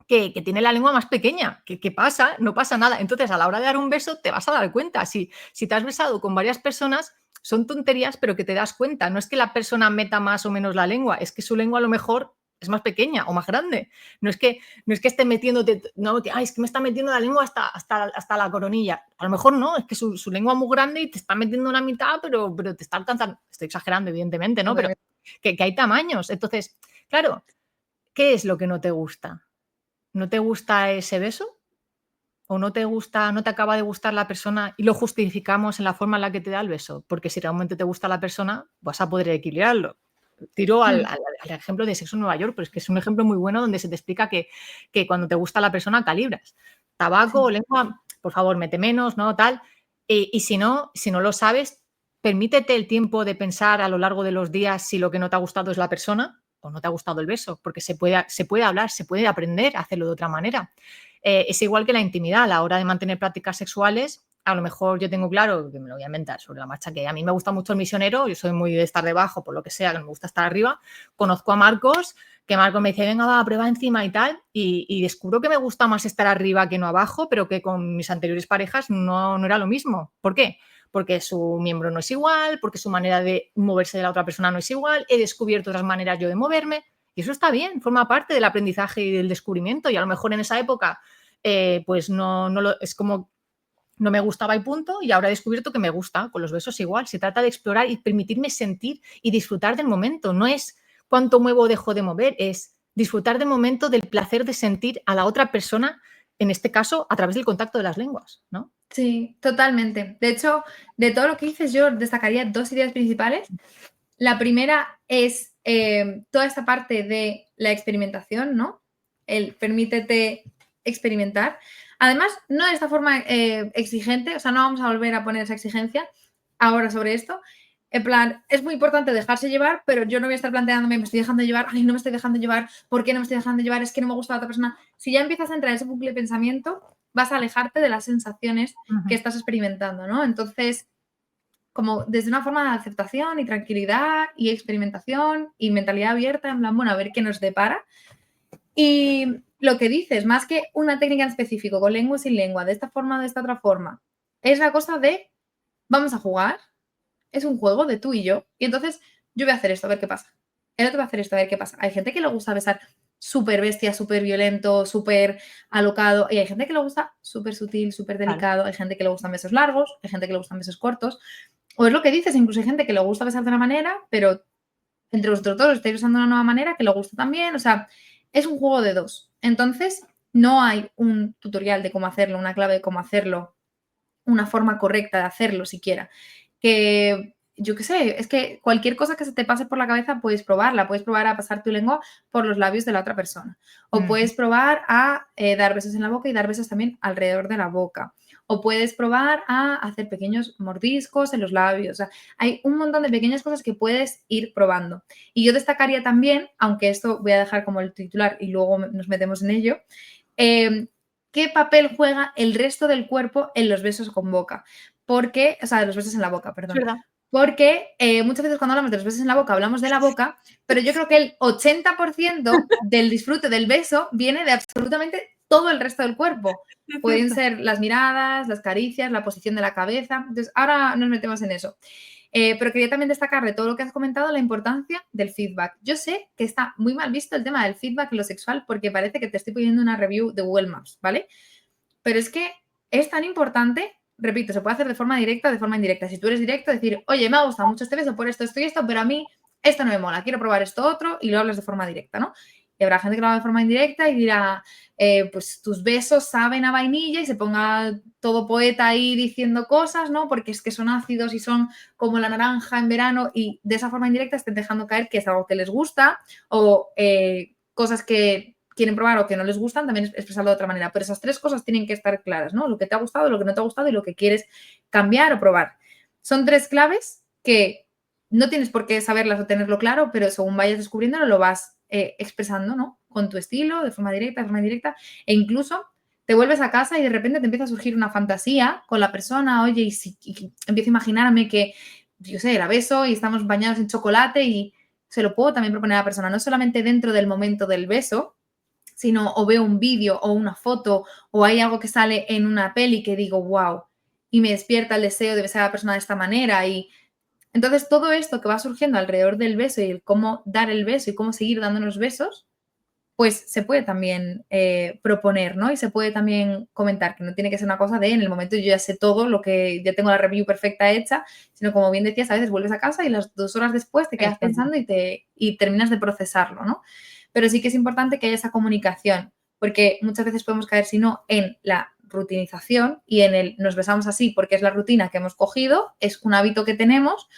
que tiene la lengua más pequeña. ¿Qué pasa? No pasa nada. Entonces, a la hora de dar un beso, te vas a dar cuenta. Si te has besado con varias personas, son tonterías, pero que te das cuenta. No es que la persona meta más o menos la lengua, es que su lengua a lo mejor es más pequeña o más grande. No es que esté metiéndote, no, que, es que me está metiendo la lengua hasta la coronilla. A lo mejor no, es que su lengua es muy grande y te está metiendo una mitad, pero te está alcanzando. Estoy exagerando, evidentemente, ¿no? Pero que hay tamaños. Entonces, claro, ¿qué es lo que no te gusta? ¿No te gusta ese beso? ¿O no te acaba de gustar la persona y lo justificamos en la forma en la que te da el beso? Porque si realmente te gusta la persona, vas a poder equilibrarlo. Tiro al ejemplo de Sexo en Nueva York, pero es que es un ejemplo muy bueno donde se te explica que cuando te gusta la persona calibras. Tabaco o lengua, por favor, mete menos, ¿no? Tal. Y si no lo sabes, permítete el tiempo de pensar a lo largo de los días si lo que no te ha gustado es la persona o no te ha gustado el beso, porque se puede hablar, se puede aprender a hacerlo de otra manera. Es igual que la intimidad, a la hora de mantener prácticas sexuales. A lo mejor yo tengo claro, que me lo voy a inventar sobre la marcha, que a mí me gusta mucho el misionero, yo soy muy de estar debajo, por lo que sea, que no me gusta estar arriba. Conozco a Marcos, que Marcos me dice, venga, va, prueba encima y tal, y descubro que me gusta más estar arriba que no abajo, pero que con mis anteriores parejas no era lo mismo. ¿Por qué? Porque su miembro no es igual, porque su manera de moverse de la otra persona no es igual, he descubierto otras maneras yo de moverme, y eso está bien, forma parte del aprendizaje y del descubrimiento, y a lo mejor en esa época pues es como no me gustaba y punto, y ahora he descubierto que me gusta. Con los besos igual, se trata de explorar y permitirme sentir y disfrutar del momento. No es cuánto muevo o dejo de mover, es disfrutar del momento, del placer de sentir a la otra persona, en este caso, a través del contacto de las lenguas, ¿no? Sí, totalmente. De hecho, de todo lo que dices, yo destacaría 2 ideas principales. La primera es toda esta parte de la experimentación, ¿no? El permítete experimentar. Además, no de esta forma exigente, o sea, no vamos a volver a poner esa exigencia ahora sobre esto. En plan, es muy importante dejarse llevar, pero yo no voy a estar planteándome, me estoy dejando llevar, no me estoy dejando llevar, ¿por qué no me estoy dejando llevar? Es que no me gusta la otra persona. Si ya empiezas a entrar en ese bucle de pensamiento, vas a alejarte de las sensaciones que estás experimentando, ¿no? Entonces, como desde una forma de aceptación y tranquilidad y experimentación y mentalidad abierta, en plan, bueno, a ver qué nos depara. Y lo que dices, más que una técnica en específico, con lengua y sin lengua, de esta forma o de esta otra forma, es la cosa de vamos a jugar, es un juego de tú y yo, y entonces yo voy a hacer esto, a ver qué pasa. El otro va a hacer esto, a ver qué pasa. Hay gente que le gusta besar súper bestia, súper violento, súper alocado, y hay gente que le gusta súper sutil, súper delicado, hay gente que le gustan besos largos, hay gente que le gustan besos cortos, o es lo que dices, incluso hay gente que le gusta besar de una manera, pero entre vosotros dos estáis usando una nueva manera que le gusta también, o sea, es un juego de dos. Entonces, no hay un tutorial de cómo hacerlo, una clave de cómo hacerlo, una forma correcta de hacerlo siquiera. Que, yo qué sé, es que cualquier cosa que se te pase por la cabeza puedes probarla, puedes probar a pasar tu lengua por los labios de la otra persona, o puedes probar a dar besos en la boca y dar besos también alrededor de la boca, o puedes probar a hacer pequeños mordiscos en los labios. O sea, hay un montón de pequeñas cosas que puedes ir probando. Y yo destacaría también, aunque esto voy a dejar como el titular y luego nos metemos en ello, ¿qué papel juega el resto del cuerpo en los besos con boca? Porque, o sea, los besos en la boca, Es perdón. verdad. Porque muchas veces cuando hablamos de los besos en la boca, hablamos de la boca, pero yo creo que el 80% del disfrute del beso viene de absolutamente todo el resto del cuerpo. Es Pueden cierto. ser las miradas, las caricias, la posición de la cabeza. Entonces, ahora nos metemos en eso. Pero quería también destacar de todo lo que has comentado la importancia del feedback. Yo sé que está muy mal visto el tema del feedback en lo sexual porque parece que te estoy poniendo una review de Google Maps, ¿vale? Pero es que es tan importante, repito, se puede hacer de forma directa o de forma indirecta. Si tú eres directo, decir, oye, me ha gustado mucho este beso por esto, esto y esto, pero a mí esto no me mola, quiero probar esto otro y lo hablas de forma directa, ¿no? Y habrá gente que lo haga de forma indirecta y dirá, pues tus besos saben a vainilla y se ponga todo poeta ahí diciendo cosas, ¿no? Porque es que son ácidos y son como la naranja en verano y de esa forma indirecta estén dejando caer que es algo que les gusta o cosas que quieren probar o que no les gustan, también expresarlo de otra manera. Pero esas tres cosas tienen que estar claras, ¿no? Lo que te ha gustado, lo que no te ha gustado y lo que quieres cambiar o probar. Son tres claves que no tienes por qué saberlas o tenerlo claro, pero según vayas descubriéndolo, lo vas expresando, ¿no? Con tu estilo, de forma directa, e incluso te vuelves a casa y de repente te empieza a surgir una fantasía con la persona, oye, y empiezo a imaginarme que, yo sé, la beso y estamos bañados en chocolate y se lo puedo también proponer a la persona, no solamente dentro del momento del beso, sino o veo un vídeo o una foto o hay algo que sale en una peli que digo, wow, y me despierta el deseo de besar a la persona de esta manera. Y entonces todo esto que va surgiendo alrededor del beso y el cómo dar el beso y cómo seguir dándonos besos, pues se puede también proponer, ¿no? Y se puede también comentar, que no tiene que ser una cosa de en el momento yo ya sé todo, lo que ya tengo la review perfecta hecha, sino como bien decías, a veces vuelves a casa y las 2 horas después te quedas Exacto. pensando y terminas de procesarlo, ¿no? Pero sí que es importante que haya esa comunicación, porque muchas veces podemos caer, si no, en la rutinización y en el nos besamos así porque es la rutina que hemos cogido, es un hábito que tenemos,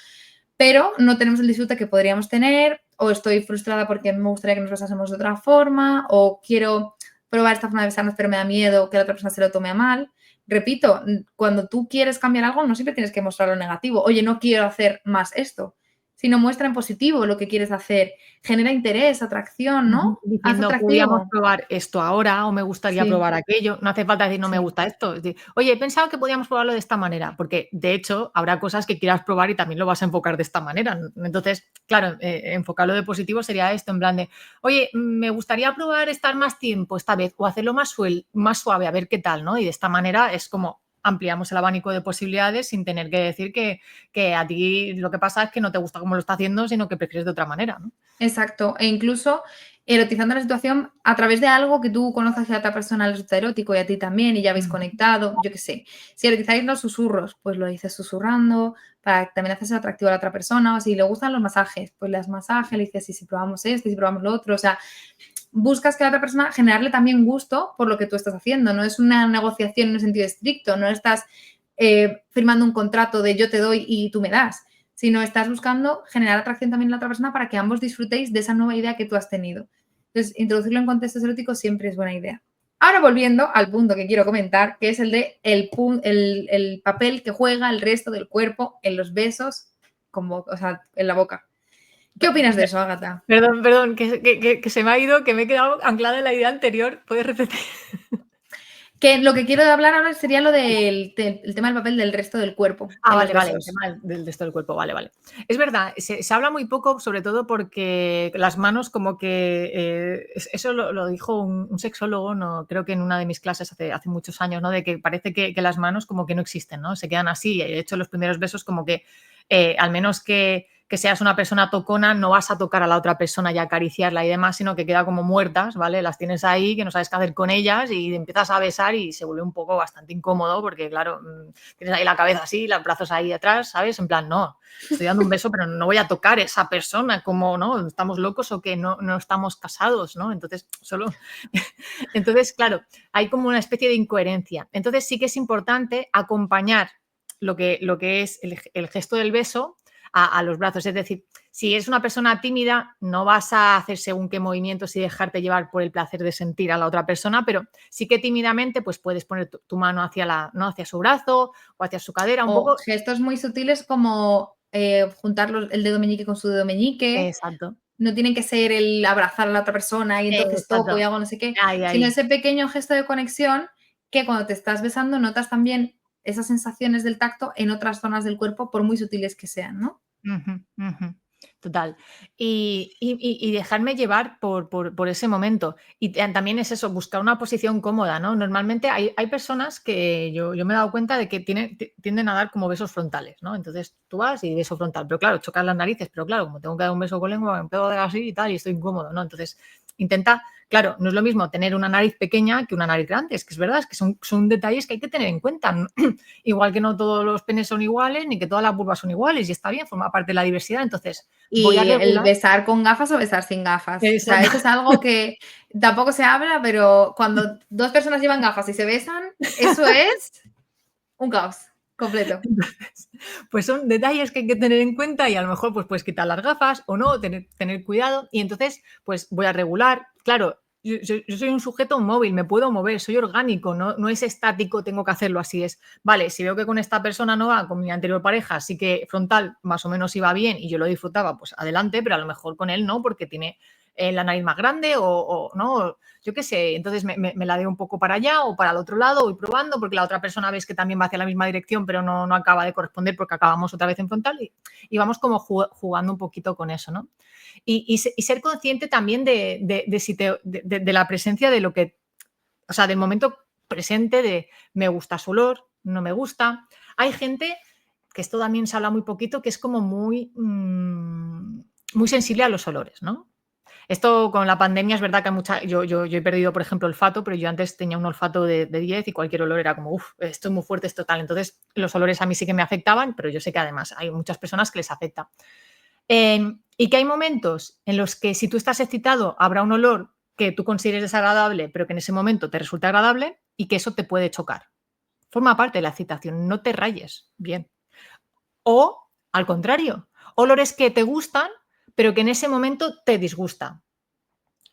pero no tenemos el disfrute que podríamos tener, o estoy frustrada porque me gustaría que nos besásemos de otra forma, o quiero probar esta forma de besarnos, pero me da miedo que la otra persona se lo tome a mal. Repito, cuando tú quieres cambiar algo, no siempre tienes que mostrar lo negativo. Oye, no quiero hacer más esto, sino muestra en positivo lo que quieres hacer. Genera interés, atracción, ¿no? Haz Diciendo, podríamos atractivo. probar esto ahora o me gustaría Sí, probar aquello. No hace falta decir no me sí. gusta esto. Es decir, oye, he pensado que podíamos probarlo de esta manera, porque de hecho habrá cosas que quieras probar y también lo vas a enfocar de esta manera. Entonces, claro, enfocarlo de positivo sería esto, en plan de, oye, me gustaría probar estar más tiempo esta vez o hacerlo más suave, a ver qué tal, ¿no? Y de esta manera es como ampliamos el abanico de posibilidades sin tener que decir que a ti lo que pasa es que no te gusta cómo lo está haciendo, sino que prefieres de otra manera, ¿no? Exacto, e incluso erotizando la situación a través de algo que tú conozcas que a otra persona le resulta erótico y a ti también y ya habéis Mm. conectado, yo qué sé. Si erotizáis los susurros, pues lo dices susurrando para también hacerse atractivo a la otra persona. O si le gustan los masajes, pues le das masaje, le dices, y si probamos esto, y si probamos lo otro. O sea, buscas que a la otra persona generarle también gusto por lo que tú estás haciendo. No es una negociación en un sentido estricto, no estás firmando un contrato de yo te doy y tú me das, sino estás buscando generar atracción también en la otra persona para que ambos disfrutéis de esa nueva idea que tú has tenido. Entonces, introducirlo en contextos eróticos siempre es buena idea. Ahora volviendo al punto que quiero comentar, que es el de el papel que juega el resto del cuerpo en los besos, como, o sea, en la boca. ¿Qué opinas de eso, Agatha? Perdón, que se me ha ido, que me he quedado anclada en la idea anterior. ¿Puedes repetir? Que lo que quiero hablar ahora sería lo del el tema del papel del resto del cuerpo Ah, en los vale, el besos. tema del resto del cuerpo, vale. Es verdad, se habla muy poco, sobre todo porque las manos como que, eso lo dijo un sexólogo, no, creo que en una de mis clases hace muchos años, ¿no? De que parece que las manos como que no existen, ¿no? Se quedan así. De hecho, los primeros besos como que, al menos que seas una persona tocona, no vas a tocar a la otra persona y acariciarla y demás, sino que queda como muertas, ¿vale? Las tienes ahí, que no sabes qué hacer con ellas y empiezas a besar y se vuelve un poco bastante incómodo porque, claro, tienes ahí la cabeza así, los brazos ahí atrás, ¿sabes? En plan, no, estoy dando un beso, pero no voy a tocar a esa persona, como, ¿no? ¿Estamos locos o qué? No estamos casados, ¿no? Entonces, Entonces, claro, hay como una especie de incoherencia. Entonces, sí que es importante acompañar lo que es el gesto del beso, a los brazos. Es decir, si es una persona tímida, no vas a hacer según qué movimientos y dejarte llevar por el placer de sentir a la otra persona, pero sí que tímidamente pues puedes poner tu mano hacia, ¿no? hacia su brazo o hacia su cadera, un O poco. gestos muy sutiles como juntar el dedo meñique con su dedo meñique. Exacto, No tienen que ser el abrazar a la otra persona y entonces toco y exacto. hago no sé qué, sino Ahí. ese pequeño gesto de conexión que cuando te estás besando notas también esas sensaciones del tacto en otras zonas del cuerpo, por muy sutiles que sean, ¿no? Ujú, ujú. Total. Y dejarme llevar por ese momento. Y también es eso, buscar una posición cómoda, ¿no? Normalmente hay personas que yo me he dado cuenta de que tienden a dar como besos frontales, ¿no? Entonces tú vas y beso frontal, pero claro, chocas las narices, pero claro, como tengo que dar un beso con lengua, me puedo dar así y tal, y estoy incómodo, ¿no? Entonces intenta, claro, no es lo mismo tener una nariz pequeña que una nariz grande, es que es verdad, es que son detalles que hay que tener en cuenta, ¿no? Igual que no todos los penes son iguales, ni que todas las vulvas son iguales, y está bien, forma parte de la diversidad. Entonces, voy a Y el regular. besar con gafas o besar sin gafas. O sea, Exacto. eso es algo que tampoco se habla, pero cuando dos personas llevan gafas y se besan, eso es un caos completo. Entonces, pues son detalles que hay que tener en cuenta y a lo mejor pues puedes quitar las gafas o no, tener cuidado. Y entonces, pues voy a regular. Claro, yo soy un sujeto móvil, me puedo mover, soy orgánico, no es estático, tengo que hacerlo así. Es, vale, si veo que con esta persona no va, con mi anterior pareja, así que frontal más o menos iba bien y yo lo disfrutaba, pues adelante, pero a lo mejor con él no, porque tiene la nariz más grande o no, yo qué sé, entonces me la veo un poco para allá o para el otro lado, voy probando, porque la otra persona ves que también va hacia la misma dirección, pero no acaba de corresponder porque acabamos otra vez en frontal y vamos como jugando un poquito con eso, ¿no? Y ser consciente también de la presencia de lo que, o sea, del momento presente de me gusta su olor, no me gusta. Hay gente, que esto también se habla muy poquito, que es como muy sensible a los olores, ¿no? Esto con la pandemia es verdad que hay mucha. Yo he perdido, por ejemplo, olfato, pero yo antes tenía un olfato de 10 y cualquier olor era como, uff, esto es muy fuerte, esto tal. Entonces, los olores a mí sí que me afectaban, pero yo sé que además hay muchas personas que les afecta. Y que hay momentos en los que si tú estás excitado, habrá un olor que tú consideres desagradable, pero que en ese momento te resulta agradable y que eso te puede chocar. Forma parte de la excitación, no te rayes. Bien. O, al contrario, olores que te gustan, pero que en ese momento te disgustan.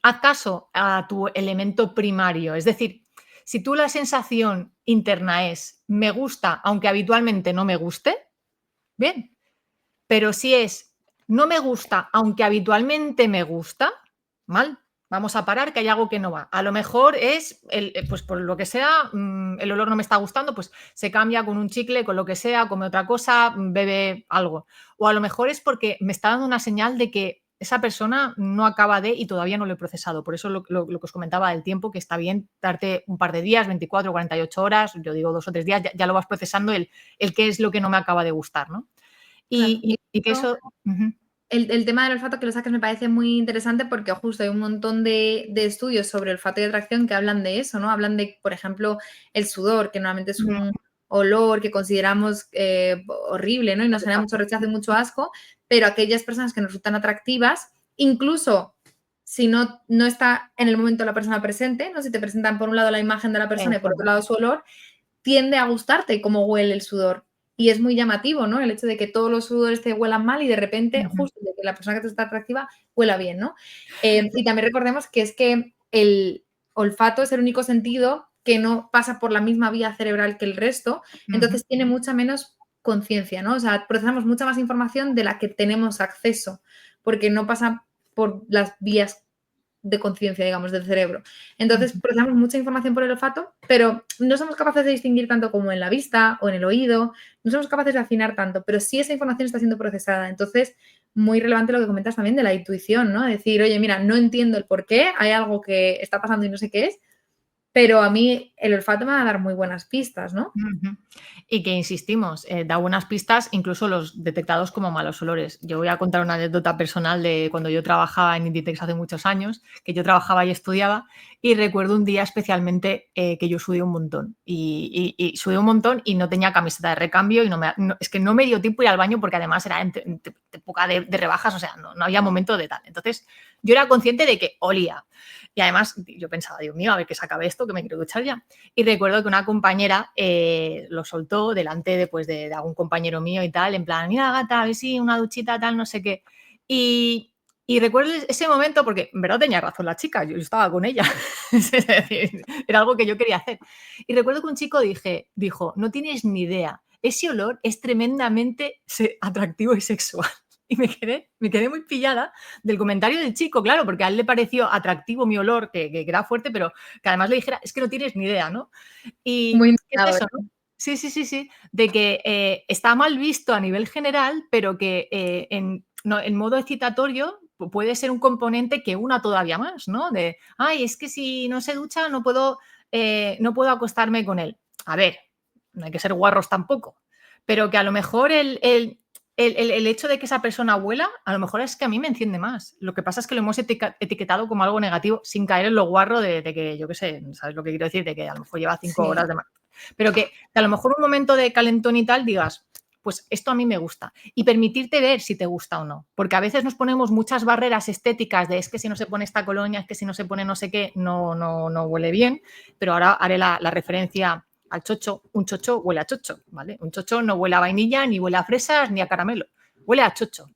Haz caso a tu elemento primario. Es decir, si tú la sensación interna es me gusta, aunque habitualmente no me guste, bien. Pero si es no me gusta, aunque habitualmente me gusta, mal. Vamos a parar que hay algo que no va. A lo mejor es, pues por lo que sea, el olor no me está gustando, pues se cambia con un chicle, con lo que sea, come otra cosa, bebe algo. O a lo mejor es porque me está dando una señal de que esa persona no acaba de y todavía no lo he procesado. Por eso lo que os comentaba del tiempo, que está bien darte un par de días, 24, 48 horas, yo digo 2 o 3 días, ya lo vas procesando el qué es lo que no me acaba de gustar, ¿no? Claro. Y que eso. Ujú, El tema del olfato que lo saques me parece muy interesante porque justo hay un montón de estudios sobre olfato y atracción que hablan de eso, ¿no? Hablan de, por ejemplo, el sudor, que normalmente es ujú, un olor que consideramos horrible, ¿no? Y nos genera mucho exacto. rechazo y mucho asco, pero aquellas personas que nos resultan atractivas, incluso si no está en el momento la persona presente, ¿no? Si te presentan por un lado la imagen de la persona y por otro Exacto. lado su olor, tiende a gustarte cómo huele el sudor. Y es muy llamativo, ¿no? El hecho de que todos los sudores te huelan mal y de repente, Ujú, justo de que la persona que te está atractiva huela bien, ¿no? Y también recordemos que es que el olfato es el único sentido que no pasa por la misma vía cerebral que el resto, ujú, entonces tiene mucha menos conciencia, ¿no? O sea, procesamos mucha más información de la que tenemos acceso, porque no pasa por las vías de conciencia, digamos, del cerebro. Entonces, ujú, procesamos mucha información por el olfato, pero no somos capaces de distinguir tanto como en la vista o en el oído, no somos capaces de afinar tanto, pero sí esa información está siendo procesada. Entonces, muy relevante lo que comentas también de la intuición, ¿no? Decir, oye, mira, no entiendo el por qué, hay algo que está pasando y no sé qué es, pero a mí el olfato me va a dar muy buenas pistas, ¿no? ujú. Y que insistimos, da buenas pistas, incluso los detectados como malos olores. Yo voy a contar una anécdota personal de cuando yo trabajaba en Inditex hace muchos años, que yo trabajaba y estudiaba, y recuerdo un día especialmente que yo sudé un montón. Y sudé un montón y no tenía camiseta de recambio y es que no me dio tiempo ir al baño porque además era en época de rebajas, o sea, no había momento de tal. Entonces yo era consciente de que olía. Y además yo pensaba, Dios mío, a ver que se acabe esto, que me quiero duchar ya. Y recuerdo que una compañera lo soltó delante de algún compañero mío y tal, en plan, mira, gata, a ver si una duchita tal, no sé qué. Y recuerdo ese momento, porque en verdad tenía razón la chica, yo estaba con ella. Es decir, era algo que yo quería hacer. Y recuerdo que un chico dijo, no tienes ni idea, ese olor es tremendamente atractivo y sexual. Y me quedé muy pillada del comentario del chico, claro, porque a él le pareció atractivo mi olor, que era fuerte, pero que además le dijera, es que no tienes ni idea, ¿no? Y Muy ¿qué es indicado, eso, no? Sí, sí, sí, sí, de que está mal visto a nivel general, pero que en modo excitatorio puede ser un componente que una todavía más, ¿no? De, ay, es que si no se ducha no puedo acostarme con él. A ver, no hay que ser guarros tampoco, pero que a lo mejor el hecho de que esa persona huela, a lo mejor es que a mí me enciende más. Lo que pasa es que lo hemos etiquetado como algo negativo sin caer en lo guarro de que, yo qué sé, ¿sabes lo que quiero decir? De que a lo mejor lleva 5 sí. horas de más. Pero que a lo mejor un momento de calentón y tal digas, pues esto a mí me gusta. Y permitirte ver si te gusta o no. Porque a veces nos ponemos muchas barreras estéticas de es que si no se pone esta colonia, es que si no se pone no sé qué, no huele bien. Pero ahora haré la referencia al chocho. Un chocho huele a chocho, ¿vale? Un chocho no huele a vainilla, ni huele a fresas, ni a caramelo. Huele a chocho.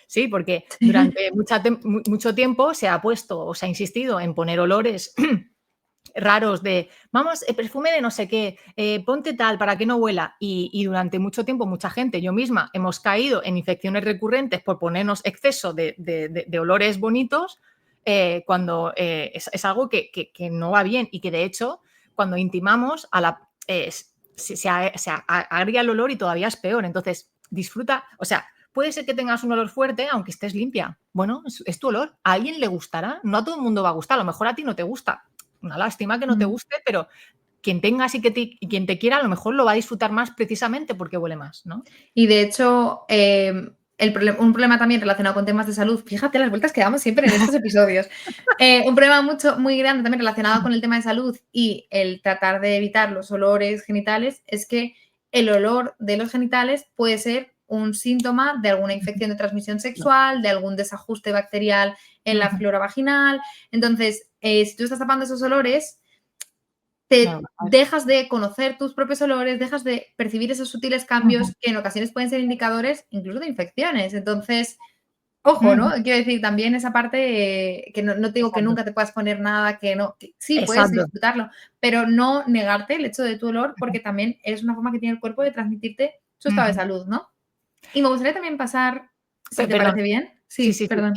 Sí, porque durante mucho tiempo se ha puesto o se ha insistido en poner olores raros de, vamos, perfume de no sé qué, ponte tal para que no huela. Y durante mucho tiempo mucha gente, yo misma, hemos caído en infecciones recurrentes por ponernos exceso de olores bonitos cuando es algo que no va bien y que de hecho cuando intimamos se agrega el olor y todavía es peor. Entonces disfruta, o sea, puede ser que tengas un olor fuerte aunque estés limpia. Bueno, es tu olor. ¿A alguien le gustará? No a todo el mundo va a gustar. A lo mejor a ti no te gusta. Una lástima que no te guste, pero quien tengas y quien te quiera a lo mejor lo va a disfrutar más precisamente porque huele más, ¿no? Y de hecho, un problema también relacionado con temas de salud, fíjate las vueltas que damos siempre en estos episodios, un problema muy grande también relacionado con el tema de salud y el tratar de evitar los olores genitales es que el olor de los genitales puede ser un síntoma de alguna infección de transmisión sexual, de algún desajuste bacterial en la flora vaginal. Entonces, si tú estás tapando esos olores, te dejas de conocer tus propios olores, dejas de percibir esos sutiles cambios que en ocasiones pueden ser indicadores incluso de infecciones. Entonces, ojo, ¿no? Quiero decir, también esa parte que no te digo que Exacto. nunca te puedas poner nada, que no, que sí, puedes Exacto. disfrutarlo, pero no negarte el hecho de tu olor porque también es una forma que tiene el cuerpo de transmitirte su estado de salud, ¿no? Y me gustaría también pasar, si te Perdón. parece bien. Sí, Sí, sí, sí. perdón.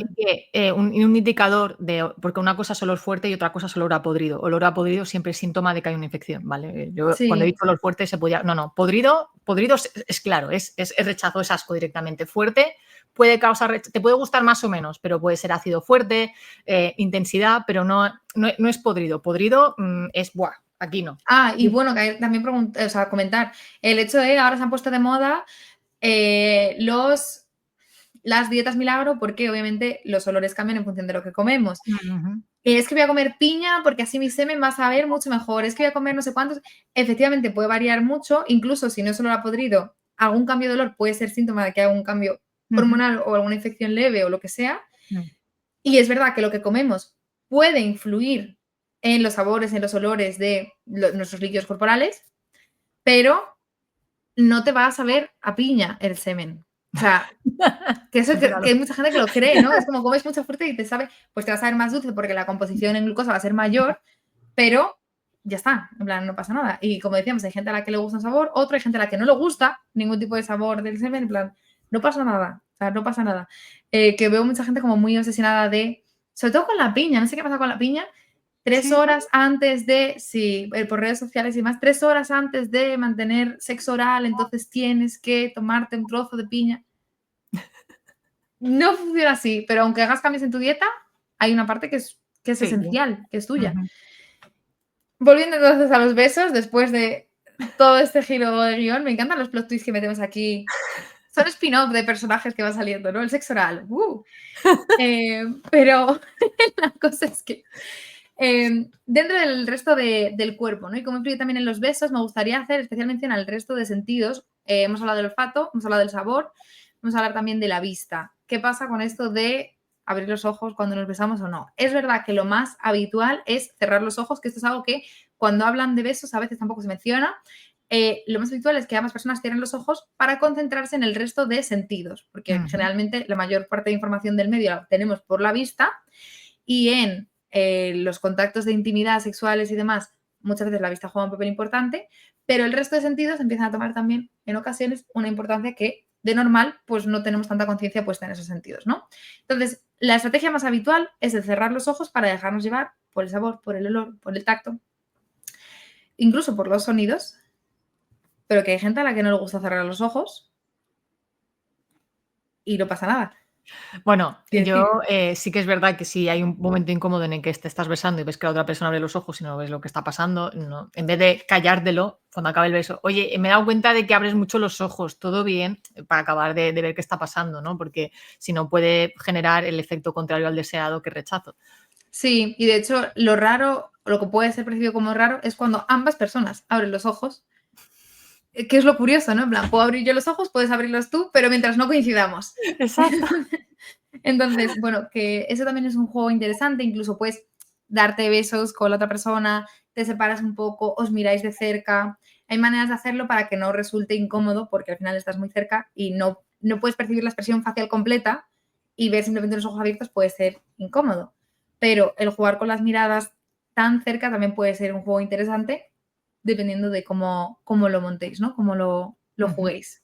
Un indicador de, porque una cosa es olor fuerte y otra cosa es olor a podrido. Olor a podrido siempre es síntoma de que hay una infección, ¿vale? Yo cuando he Sí. dicho olor fuerte se podía. No, podrido es claro, es rechazo, es asco directamente. Fuerte puede causar, te puede gustar más o menos, pero puede ser ácido fuerte, intensidad, pero no es podrido. Podrido es buah, aquí no. Y bueno, que también comentar, el hecho de ahora se han puesto de moda las dietas milagro porque obviamente los olores cambian en función de lo que comemos. Es que voy a comer piña porque así mi semen va a saber mucho mejor. Es que voy a comer no sé cuántos. Efectivamente puede variar mucho, incluso si no es olor a podrido, algún cambio de olor puede ser síntoma de que hay algún cambio hormonal o alguna infección leve o lo que sea. Y es verdad que lo que comemos puede influir en los sabores, en los olores de nuestros líquidos corporales, pero no te va a saber a piña el semen. O sea, que eso que hay mucha gente que lo cree, ¿no? Es como comes mucha fruta y te sabe, pues te va a saber más dulce porque la composición en glucosa va a ser mayor, pero ya está, en plan, no pasa nada. Y como decíamos, hay gente a la que le gusta un sabor, otra hay gente a la que no le gusta ningún tipo de sabor del semen, en plan, no pasa nada, o sea, no pasa nada. Que veo mucha gente como muy obsesionada sobre todo con la piña, no sé qué pasa con la piña, 3 horas antes de, sí, por redes sociales y más, 3 horas antes de mantener sexo oral, entonces tienes que tomarte un trozo de piña. No funciona así, pero aunque hagas cambios en tu dieta, hay una parte que es Sí. esencial, que es tuya. Volviendo entonces a los besos, después de todo este giro de guión, me encantan los plot twists que metemos aquí. Son spin-off de personajes que van saliendo, ¿no? El sexo oral. Pero la cosa es que dentro del resto del cuerpo, ¿no? Y como influye también en los besos, me gustaría hacer especial mención al resto de sentidos. Hemos hablado del olfato, hemos hablado del sabor, vamos a hablar también de la vista. ¿Qué pasa con esto de abrir los ojos cuando nos besamos o no. Es verdad que lo más habitual es cerrar los ojos, que esto es algo que cuando hablan de besos a veces tampoco se menciona. Lo más habitual es que ambas personas cierren los ojos para concentrarse en el resto de sentidos, porque generalmente la mayor parte de información del medio la tenemos por la vista y en los contactos de intimidad sexuales y demás, muchas veces la vista juega un papel importante, pero el resto de sentidos empiezan a tomar también en ocasiones una importancia que de normal pues no tenemos tanta conciencia puesta en esos sentidos, ¿no? Entonces, la estrategia más habitual es el cerrar los ojos para dejarnos llevar por el sabor, por el olor, por el tacto, incluso por los sonidos, pero que hay gente a la que no le gusta cerrar los ojos y no pasa nada. Bueno, yo sí que es verdad que si hay un momento incómodo en el que te estás besando y ves que la otra persona abre los ojos y no ves lo que está pasando, no, en vez de callártelo cuando acabe el beso, oye, me he dado cuenta de que abres mucho los ojos, todo bien, para acabar de ver qué está pasando, ¿no? Porque si no puede generar el efecto contrario al deseado, que rechazo. Sí, y de hecho lo raro, lo que puede ser percibido como raro, es cuando ambas personas abren los ojos, que es lo curioso, ¿no? En plan, puedo abrir yo los ojos, puedes abrirlos tú, pero mientras no coincidamos. Exacto. Entonces, bueno, que eso también es un juego interesante, incluso puedes darte besos con la otra persona, te separas un poco, os miráis de cerca. Hay maneras de hacerlo para que no resulte incómodo, porque al final estás muy cerca y no puedes percibir la expresión facial completa y ver simplemente los ojos abiertos puede ser incómodo. Pero el jugar con las miradas tan cerca también puede ser un juego interesante, dependiendo de cómo lo montéis, ¿no? Cómo lo juguéis.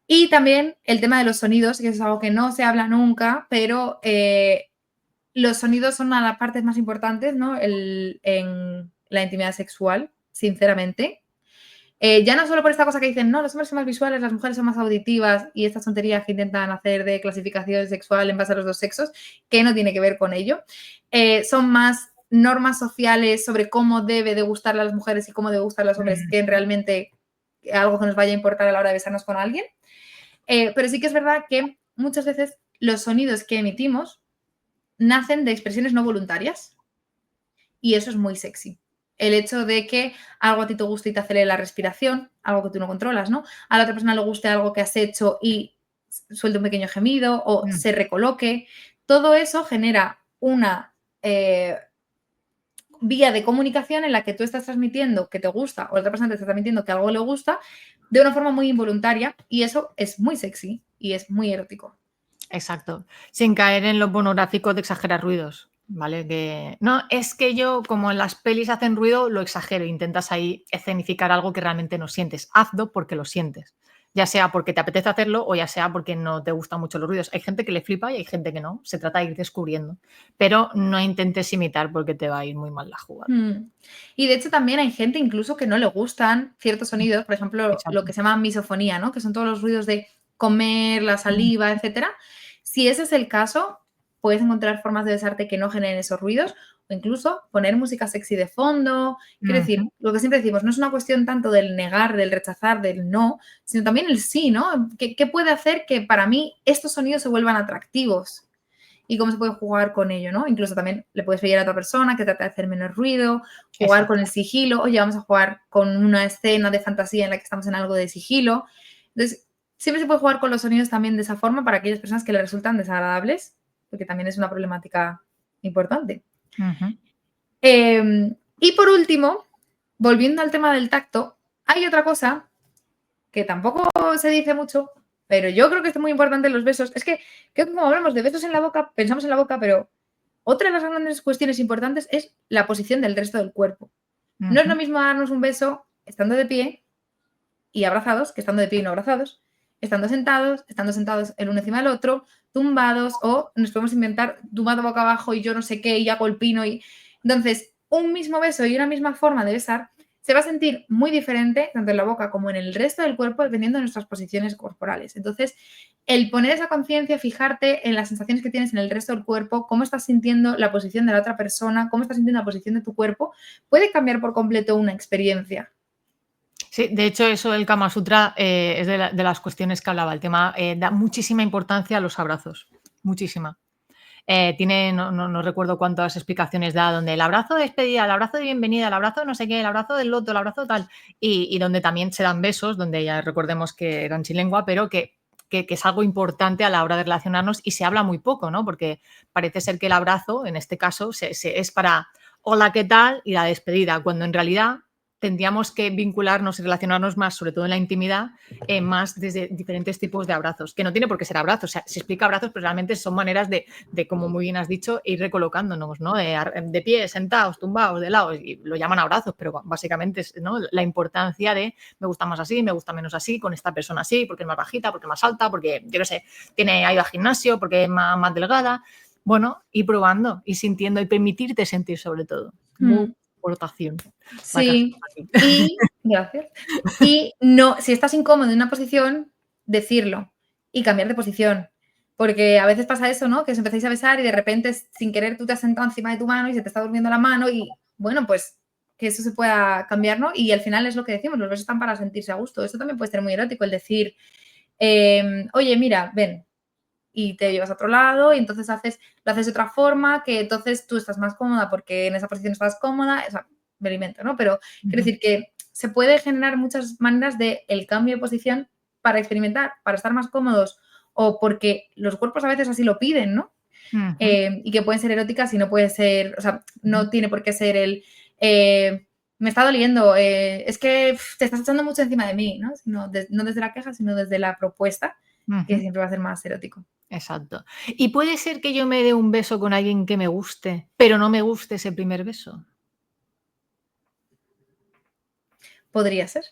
Y también el tema de los sonidos, que es algo que no se habla nunca, pero los sonidos son una de las partes más importantes, ¿no? En la intimidad sexual, sinceramente. Ya no solo por esta cosa que dicen, no, los hombres son más visuales, las mujeres son más auditivas y estas tonterías que intentan hacer de clasificación sexual en base a los dos sexos, que no tiene que ver con ello. Son más normas sociales sobre cómo debe de gustarle a las mujeres y cómo debe gustarle a los hombres que realmente algo que nos vaya a importar a la hora de besarnos con alguien. Pero sí que es verdad que muchas veces los sonidos que emitimos nacen de expresiones no voluntarias y eso es muy sexy. El hecho de que algo a ti te guste y te acelere la respiración, algo que tú no controlas, ¿no? A la otra persona le guste algo que has hecho y suelte un pequeño gemido o se recoloque. Todo eso genera una vía de comunicación en la que tú estás transmitiendo que te gusta o la otra persona te está transmitiendo que algo le gusta de una forma muy involuntaria y eso es muy sexy y es muy erótico. Exacto. Sin caer en lo pornográfico de exagerar ruidos, ¿vale? Que no, es que yo, como en las pelis hacen ruido, lo exagero. Intentas ahí escenificar algo que realmente no sientes. Hazlo porque lo sientes. Ya sea porque te apetece hacerlo o ya sea porque no te gustan mucho los ruidos. Hay gente que le flipa y hay gente que no. Se trata de ir descubriendo. Pero no intentes imitar porque te va a ir muy mal la jugada. Y de hecho también hay gente incluso que no le gustan ciertos sonidos, por ejemplo, Exacto. lo que se llama misofonía, ¿no? Que son todos los ruidos de comer, la saliva, etcétera. Si ese es el caso, puedes encontrar formas de besarte que no generen esos ruidos o incluso poner música sexy de fondo. Quiero decir, lo que siempre decimos, no es una cuestión tanto del negar, del rechazar, del no, sino también el sí, ¿no? ¿Qué puede hacer que para mí estos sonidos se vuelvan atractivos? Y cómo se puede jugar con ello, ¿no? Incluso también le puedes pedir a otra persona que trate de hacer menos ruido, jugar con el sigilo, oye, vamos a jugar con una escena de fantasía en la que estamos en algo de sigilo. Entonces, siempre se puede jugar con los sonidos también de esa forma para aquellas personas que le resultan desagradables, porque también es una problemática importante. Y por último, volviendo al tema del tacto, hay otra cosa que tampoco se dice mucho, pero yo creo que es muy importante en los besos. Es que creo que como hablamos de besos en la boca, pensamos en la boca, pero otra de las grandes cuestiones importantes es la posición del resto del cuerpo. No es lo mismo darnos un beso estando de pie y abrazados que estando de pie y no abrazados, estando sentados el uno encima del otro, tumbados o nos podemos inventar tumbado boca abajo y yo no sé qué y hago el pino y... Entonces, un mismo beso y una misma forma de besar se va a sentir muy diferente tanto en la boca como en el resto del cuerpo dependiendo de nuestras posiciones corporales. Entonces, el poner esa conciencia, fijarte en las sensaciones que tienes en el resto del cuerpo, cómo estás sintiendo la posición de la otra persona, cómo estás sintiendo la posición de tu cuerpo, puede cambiar por completo una experiencia. Sí, de hecho, eso del Kama Sutra es de las cuestiones que hablaba. El tema da muchísima importancia a los abrazos, muchísima. Tiene, no recuerdo cuántas explicaciones da, donde el abrazo de despedida, el abrazo de bienvenida, el abrazo de no sé qué, el abrazo del loto, el abrazo tal, y donde también se dan besos, donde ya recordemos que eran sin lengua, pero que que es algo importante a la hora de relacionarnos y se habla muy poco, ¿no? Porque parece ser que el abrazo, en este caso, es para hola, ¿qué tal? Y la despedida, cuando en realidad tendríamos que vincularnos y relacionarnos más, sobre todo en la intimidad, más desde diferentes tipos de abrazos, que no tiene por qué ser abrazos, o sea, se explica abrazos, pero realmente son maneras de como muy bien has dicho, ir recolocándonos, ¿no? De pie, sentados, tumbados, de lado, y lo llaman abrazos, pero básicamente es, ¿no?, la importancia de me gusta más así, me gusta menos así, con esta persona así, porque es más bajita, porque es más alta, porque, yo qué sé, ha ido al gimnasio, porque es más delgada. Bueno, ir probando, ir sintiendo y permitirte sentir sobre todo. Muy aportación. Sí, y gracias. Y no, si estás incómodo en una posición, decirlo y cambiar de posición. Porque a veces pasa eso, ¿no? Que os empezáis a besar y de repente, sin querer, tú te has sentado encima de tu mano y se te está durmiendo la mano y, bueno, pues que eso se pueda cambiar, ¿no? Y al final es lo que decimos, los besos están para sentirse a gusto. Eso también puede ser muy erótico, el decir, oye, mira, ven, y te llevas a otro lado y entonces lo haces de otra forma, que entonces tú estás más cómoda porque en esa posición estás cómoda, o sea, me alimento, ¿no? Pero quiero decir que se puede generar muchas maneras de el cambio de posición para experimentar, para estar más cómodos o porque los cuerpos a veces así lo piden, ¿no? Y que pueden ser eróticas y no puede ser, o sea, no tiene por qué ser el me está doliendo, es que te estás echando mucho encima de mí, ¿no? No desde la queja, sino desde la propuesta, que siempre va a ser más erótico. Exacto. Y puede ser que yo me dé un beso con alguien que me guste, pero no me guste ese primer beso. Podría ser.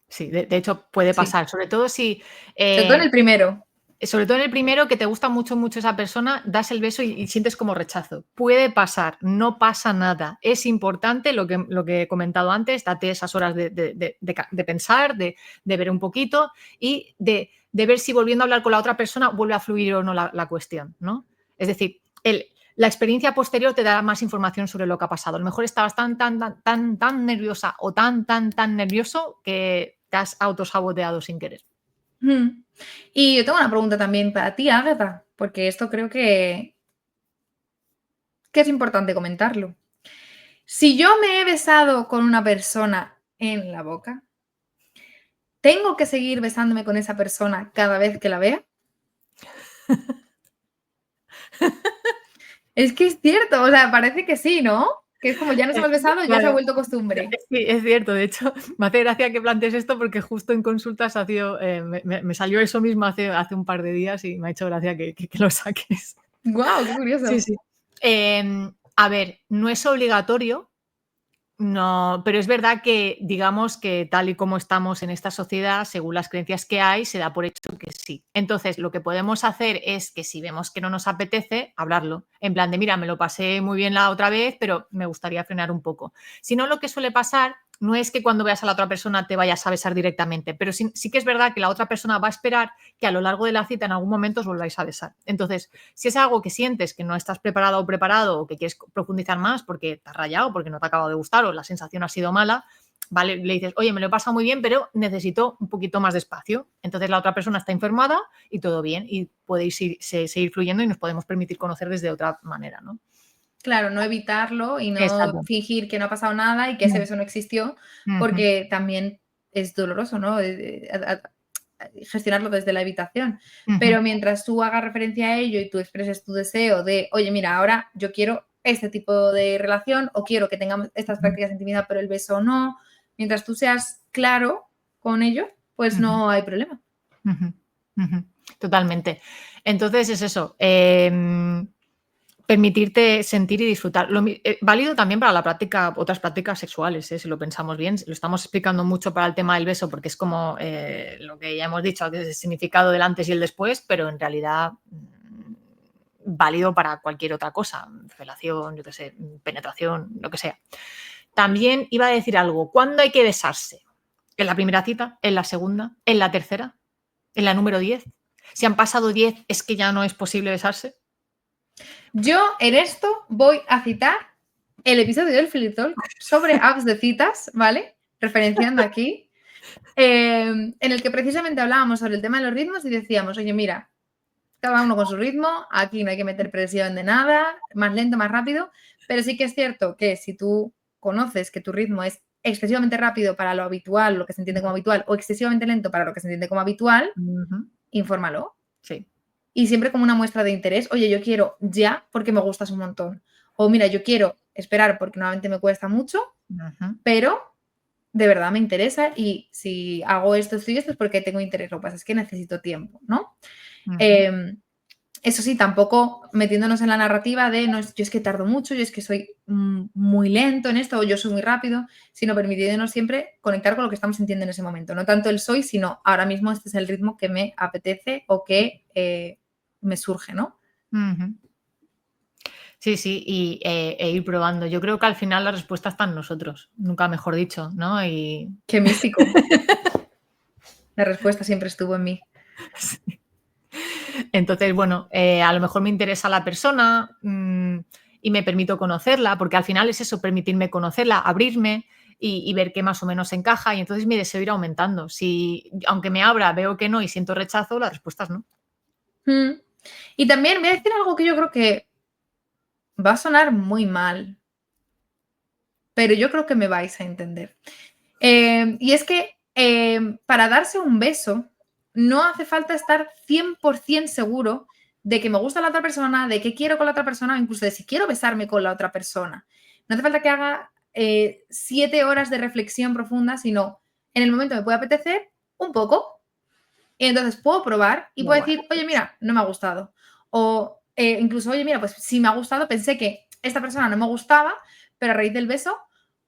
Sí, de hecho puede Sí. pasar, sobre todo si, Sobre todo en el primero. sobre todo en el primero, que te gusta mucho, mucho esa persona, das el beso y sientes como rechazo. Puede pasar, no pasa nada. Es importante lo que he comentado antes, date esas horas de pensar, de ver un poquito y de ver si volviendo a hablar con la otra persona vuelve a fluir o no la cuestión, ¿no? Es decir, la experiencia posterior te da más información sobre lo que ha pasado. A lo mejor estabas tan nerviosa o tan nervioso que te has autosaboteado sin querer. Y yo tengo una pregunta también para ti, Ágata, porque esto creo que es importante comentarlo. Si yo me he besado con una persona en la boca, ¿tengo que seguir besándome con esa persona cada vez que la vea? Es que es cierto, o sea, parece que sí, ¿no? Que es como ya nos hemos besado, ya se ha Claro. vuelto costumbre. Sí, es cierto. De hecho, me hace gracia que plantees esto porque justo en consultas ha sido, me salió eso mismo hace un par de días y me ha hecho gracia que lo saques. ¡Guau! ¡Qué Sí, curioso! sí. A ver, no es obligatorio, no, pero es verdad que, digamos que tal y como estamos en esta sociedad, según las creencias que hay, se da por hecho que sí. Entonces, lo que podemos hacer es que si vemos que no nos apetece, hablarlo. En plan de, mira, me lo pasé muy bien la otra vez, pero me gustaría frenar un poco. Si no, lo que suele pasar no es que cuando veas a la otra persona te vayas a besar directamente, pero sí que es verdad que la otra persona va a esperar que a lo largo de la cita en algún momento os volváis a besar. Entonces, si es algo que sientes que no estás preparado o preparado o que quieres profundizar más porque te has rayado, porque no te ha acabado de gustar o la sensación ha sido mala, ¿vale? Le dices, oye, me lo he pasado muy bien, pero necesito un poquito más de espacio. Entonces la otra persona está informada y todo bien y podéis seguir fluyendo y nos podemos permitir conocer desde otra manera, ¿no? Claro, no evitarlo y no Exacto. fingir que no ha pasado nada y que ese beso no existió, Ujú, porque también es doloroso, ¿no? Gestionarlo desde la evitación. ujú, Pero mientras tú hagas referencia a ello y tú expreses tu deseo de, oye, mira, ahora yo quiero este tipo de relación o quiero que tengamos estas ujú, prácticas de intimidad, pero el beso no, mientras tú seas claro con ello, pues ujú, no hay problema. ujú, ujú. Totalmente. Entonces es eso. Permitirte sentir y disfrutar. Válido también para la práctica, otras prácticas sexuales, si lo pensamos bien. Lo estamos explicando mucho para el tema del beso porque es como lo que ya hemos dicho, que es el significado del antes y el después, pero en realidad válido para cualquier otra cosa, relación, yo qué sé, penetración, lo que sea. También iba a decir algo, ¿cuándo hay que besarse? ¿En la primera cita? ¿En la segunda? ¿En la tercera? ¿En la número 10? Si han pasado 10, ¿es que ya no es posible besarse? Yo en esto voy a citar el episodio del Flip Talk sobre apps de citas, ¿vale? Referenciando aquí, en el que precisamente hablábamos sobre el tema de los ritmos y decíamos, oye, mira, cada uno con su ritmo, aquí no hay que meter presión de nada, más lento, más rápido, pero sí que es cierto que si tú conoces que tu ritmo es excesivamente rápido para lo habitual, lo que se entiende como habitual, o excesivamente lento para lo que se entiende como habitual, Ujú. infórmalo. Sí. Y siempre como una muestra de interés. Oye, yo quiero ya porque me gustas un montón. O mira, yo quiero esperar porque normalmente me cuesta mucho, pero de verdad me interesa y si hago esto y esto es porque tengo interés. Lo que pasa es que necesito tiempo, ¿no? Eso sí, tampoco metiéndonos en la narrativa de no, yo es que tardo mucho, yo es que soy muy lento en esto o yo soy muy rápido, sino permitiéndonos siempre conectar con lo que estamos sintiendo en ese momento. No tanto el soy, sino ahora mismo este es el ritmo que me apetece o que me surge, ¿no? Sí, sí, y ir probando. Yo creo que al final la respuesta está en nosotros, nunca mejor dicho, ¿no? Qué místico. La respuesta siempre estuvo en mí. Sí. Entonces, bueno, a lo mejor me interesa la persona y me permito conocerla, porque al final es eso, permitirme conocerla, abrirme y ver qué más o menos encaja y entonces mi deseo irá aumentando. Si, aunque me abra, veo que no y siento rechazo, la respuesta es no. Y también voy a decir algo que yo creo que va a sonar muy mal, pero yo creo que me vais a entender. Y es que para darse un beso no hace falta estar 100% seguro de que me gusta la otra persona, de que quiero con la otra persona, o incluso de si quiero besarme con la otra persona. No hace falta que haga 7 horas de reflexión profunda, sino en el momento me puede apetecer un poco. Y entonces puedo probar y puedo decir, oye, mira, no me ha gustado. O incluso, oye, mira, pues sí me ha gustado, pensé que esta persona no me gustaba, pero a raíz del beso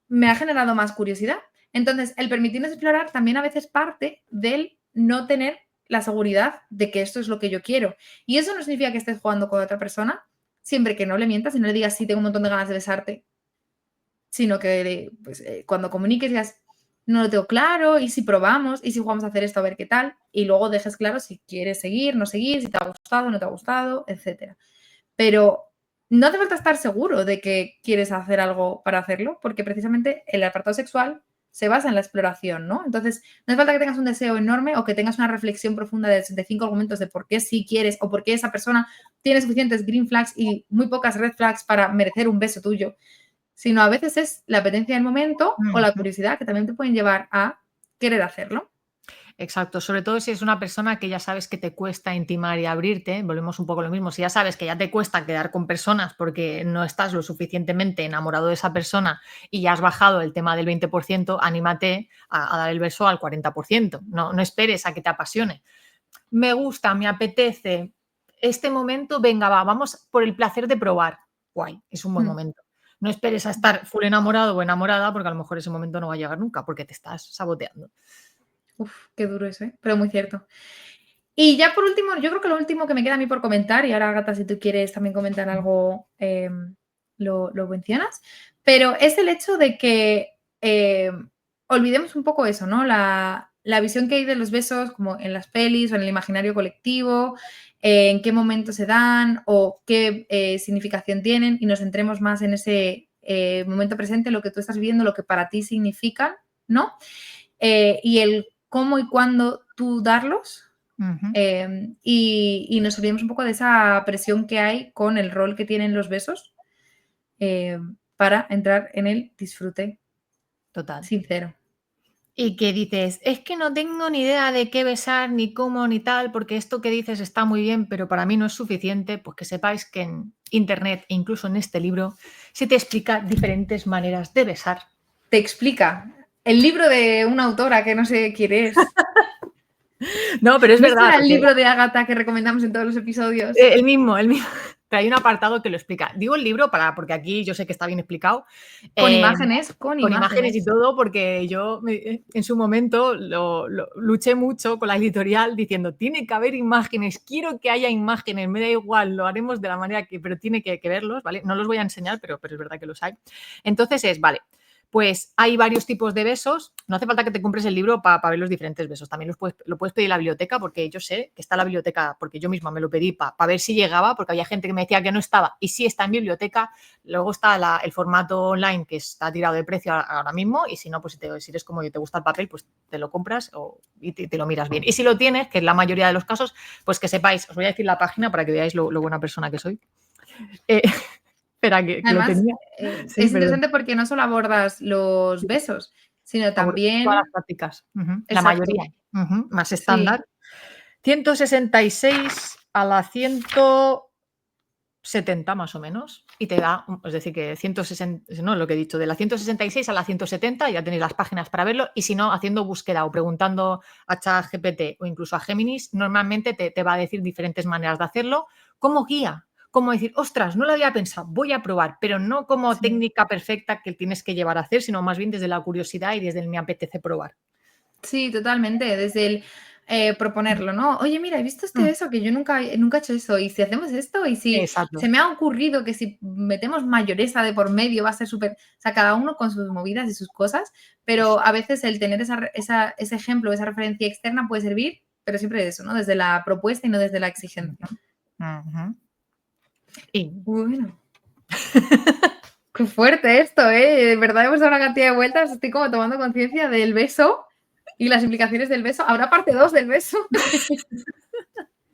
me ha generado más curiosidad. Entonces, el permitirnos explorar también a veces parte del no tener la seguridad de que esto es lo que yo quiero. Y eso no significa que estés jugando con otra persona, siempre que no le mientas y no le digas, sí, tengo un montón de ganas de besarte, sino que pues, cuando comuniques digas, no lo tengo claro, y si probamos, y si jugamos a hacer esto a ver qué tal, y luego dejes claro si quieres seguir, no seguir, si te ha gustado, no te ha gustado, etc. Pero no hace falta estar seguro de que quieres hacer algo para hacerlo, porque precisamente el apartado sexual se basa en la exploración, ¿no? Entonces, no hace falta que tengas un deseo enorme o que tengas una reflexión profunda de 65 argumentos de por qué sí quieres o por qué esa persona tiene suficientes green flags y muy pocas red flags para merecer un beso tuyo, sino a veces es la apetencia del momento o la curiosidad que también te pueden llevar a querer hacerlo. Exacto, sobre todo si es una persona que ya sabes que te cuesta intimar y abrirte, volvemos un poco a lo mismo, si ya sabes que ya te cuesta quedar con personas porque no estás lo suficientemente enamorado de esa persona y ya has bajado el tema del 20%, anímate a dar el beso al 40%, no esperes a que te apasione. Me gusta, me apetece, este momento, venga, vamos por el placer de probar, guay, es un buen momento. No esperes a estar full enamorado o enamorada porque a lo mejor ese momento no va a llegar nunca porque te estás saboteando. Uf, qué duro eso, ¿eh? Pero muy cierto. Y ya por último, yo creo que lo último que me queda a mí por comentar, y ahora Agatha, si tú quieres también comentar algo, lo mencionas, pero es el hecho de que olvidemos un poco eso, ¿no? La visión que hay de los besos como en las pelis o en el imaginario colectivo, en qué momento se dan o qué significación tienen y nos centremos más en ese momento presente, lo que tú estás viviendo, lo que para ti significan, ¿no? Y el cómo y cuándo tú darlos. Y nos olvidemos un poco de esa presión que hay con el rol que tienen los besos para entrar en el disfrute Total. sincero. Y que dices, es que no tengo ni idea de qué besar, ni cómo, ni tal, porque esto que dices está muy bien, pero para mí no es suficiente, pues que sepáis que en Internet e incluso en este libro se te explica diferentes maneras de besar. Te explica. El libro de una autora que no sé quién es. No, pero es ¿No verdad. será el libro de Agatha que recomendamos en todos los episodios? El mismo. Pero hay un apartado que lo explica. Digo el libro porque aquí yo sé que está bien explicado. Con imágenes, con imágenes y todo, porque yo en su momento luché mucho con la editorial diciendo, tiene que haber imágenes, quiero que haya imágenes, me da igual, lo haremos de la manera que, pero tiene que verlos, ¿vale? No los voy a enseñar, pero es verdad que los hay. Entonces vale, pues hay varios tipos de besos. No hace falta que te compres el libro para ver los diferentes besos. También lo puedes pedir en la biblioteca, porque yo sé que está en la biblioteca, porque yo misma me lo pedí para ver si llegaba, porque había gente que me decía que no estaba y sí está en biblioteca. Luego está el formato online, que está tirado de precio ahora mismo, y si no, pues si eres como yo, te gusta el papel, pues te lo compras y te lo miras bien. Y si lo tienes, que es la mayoría de los casos, pues que sepáis, os voy a decir la página para que veáis lo buena persona que soy. Espera, que lo Además, tenía. es Sí, interesante porque no solo abordas los besos, sino todas también... las prácticas, la Exacto. mayoría, más Sí. estándar. 166 a la 170 más o menos, y te da, es decir, que 160, no lo que he dicho, de la 166 a la 170 ya tenéis las páginas para verlo, y si no, haciendo búsqueda o preguntando a ChatGPT o incluso a Géminis, normalmente te va a decir diferentes maneras de hacerlo como guía, como decir, ostras, no lo había pensado, voy a probar, pero no como técnica perfecta que tienes que llevar a hacer, sino más bien desde la curiosidad y desde el me apetece probar. Sí, totalmente, desde el proponerlo, ¿no? Oye, mira, he visto beso que yo nunca he hecho eso, y si hacemos esto, y si Exacto. se me ha ocurrido que si metemos mayonesa de por medio va a ser súper, o sea, cada uno con sus movidas y sus cosas, pero a veces el tener ese ejemplo, esa referencia externa puede servir, pero siempre de eso, ¿no? Desde la propuesta y no desde la exigencia. Y Bueno. Qué fuerte esto, ¿eh? De verdad hemos dado una cantidad de vueltas. Estoy como tomando conciencia del beso y las implicaciones del beso. Habrá parte 2 del beso.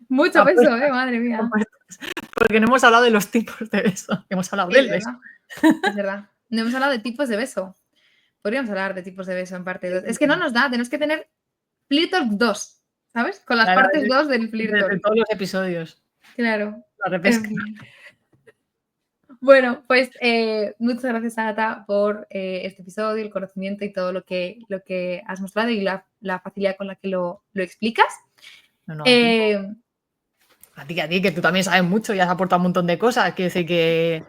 Mucho beso, ¿eh? Madre mía. Porque no hemos hablado de los tipos de beso. Hemos hablado del beso. Es verdad. No hemos hablado de tipos de beso. Podríamos hablar de tipos de beso en parte 2. Es que no nos da. Tenemos que tener Flirtalk 2, ¿sabes? Con las partes 2 del Flirtalk. De todos los episodios. Claro. La repesca. Bueno, pues muchas gracias, Ágata, por este episodio, el conocimiento y todo lo que has mostrado y la facilidad con la que lo explicas. No, a ti, que tú también sabes mucho y has aportado un montón de cosas. Quiero decir que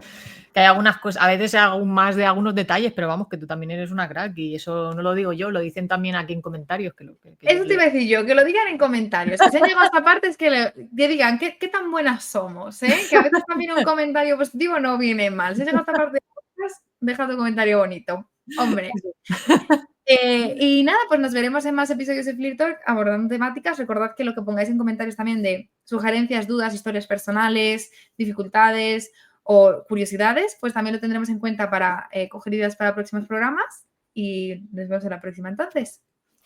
hay algunas cosas, a veces hago más de algunos detalles, pero vamos, que tú también eres una crack y eso no lo digo yo, lo dicen también aquí en comentarios. Eso te iba a decir yo, que lo digan en comentarios, que se han llegado a esta parte, es que digan qué tan buenas somos, ¿eh? Que a veces también un comentario positivo no viene mal. Si has llegado a esta parte, deja tu comentario bonito. Hombre. Y nada, pues nos veremos en más episodios de Flirtalk abordando temáticas. Recordad que lo que pongáis en comentarios también de sugerencias, dudas, historias personales, dificultades o curiosidades, pues también lo tendremos en cuenta para coger ideas para próximos programas. Y nos vemos en la próxima entonces.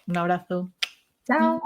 Un abrazo. Chao.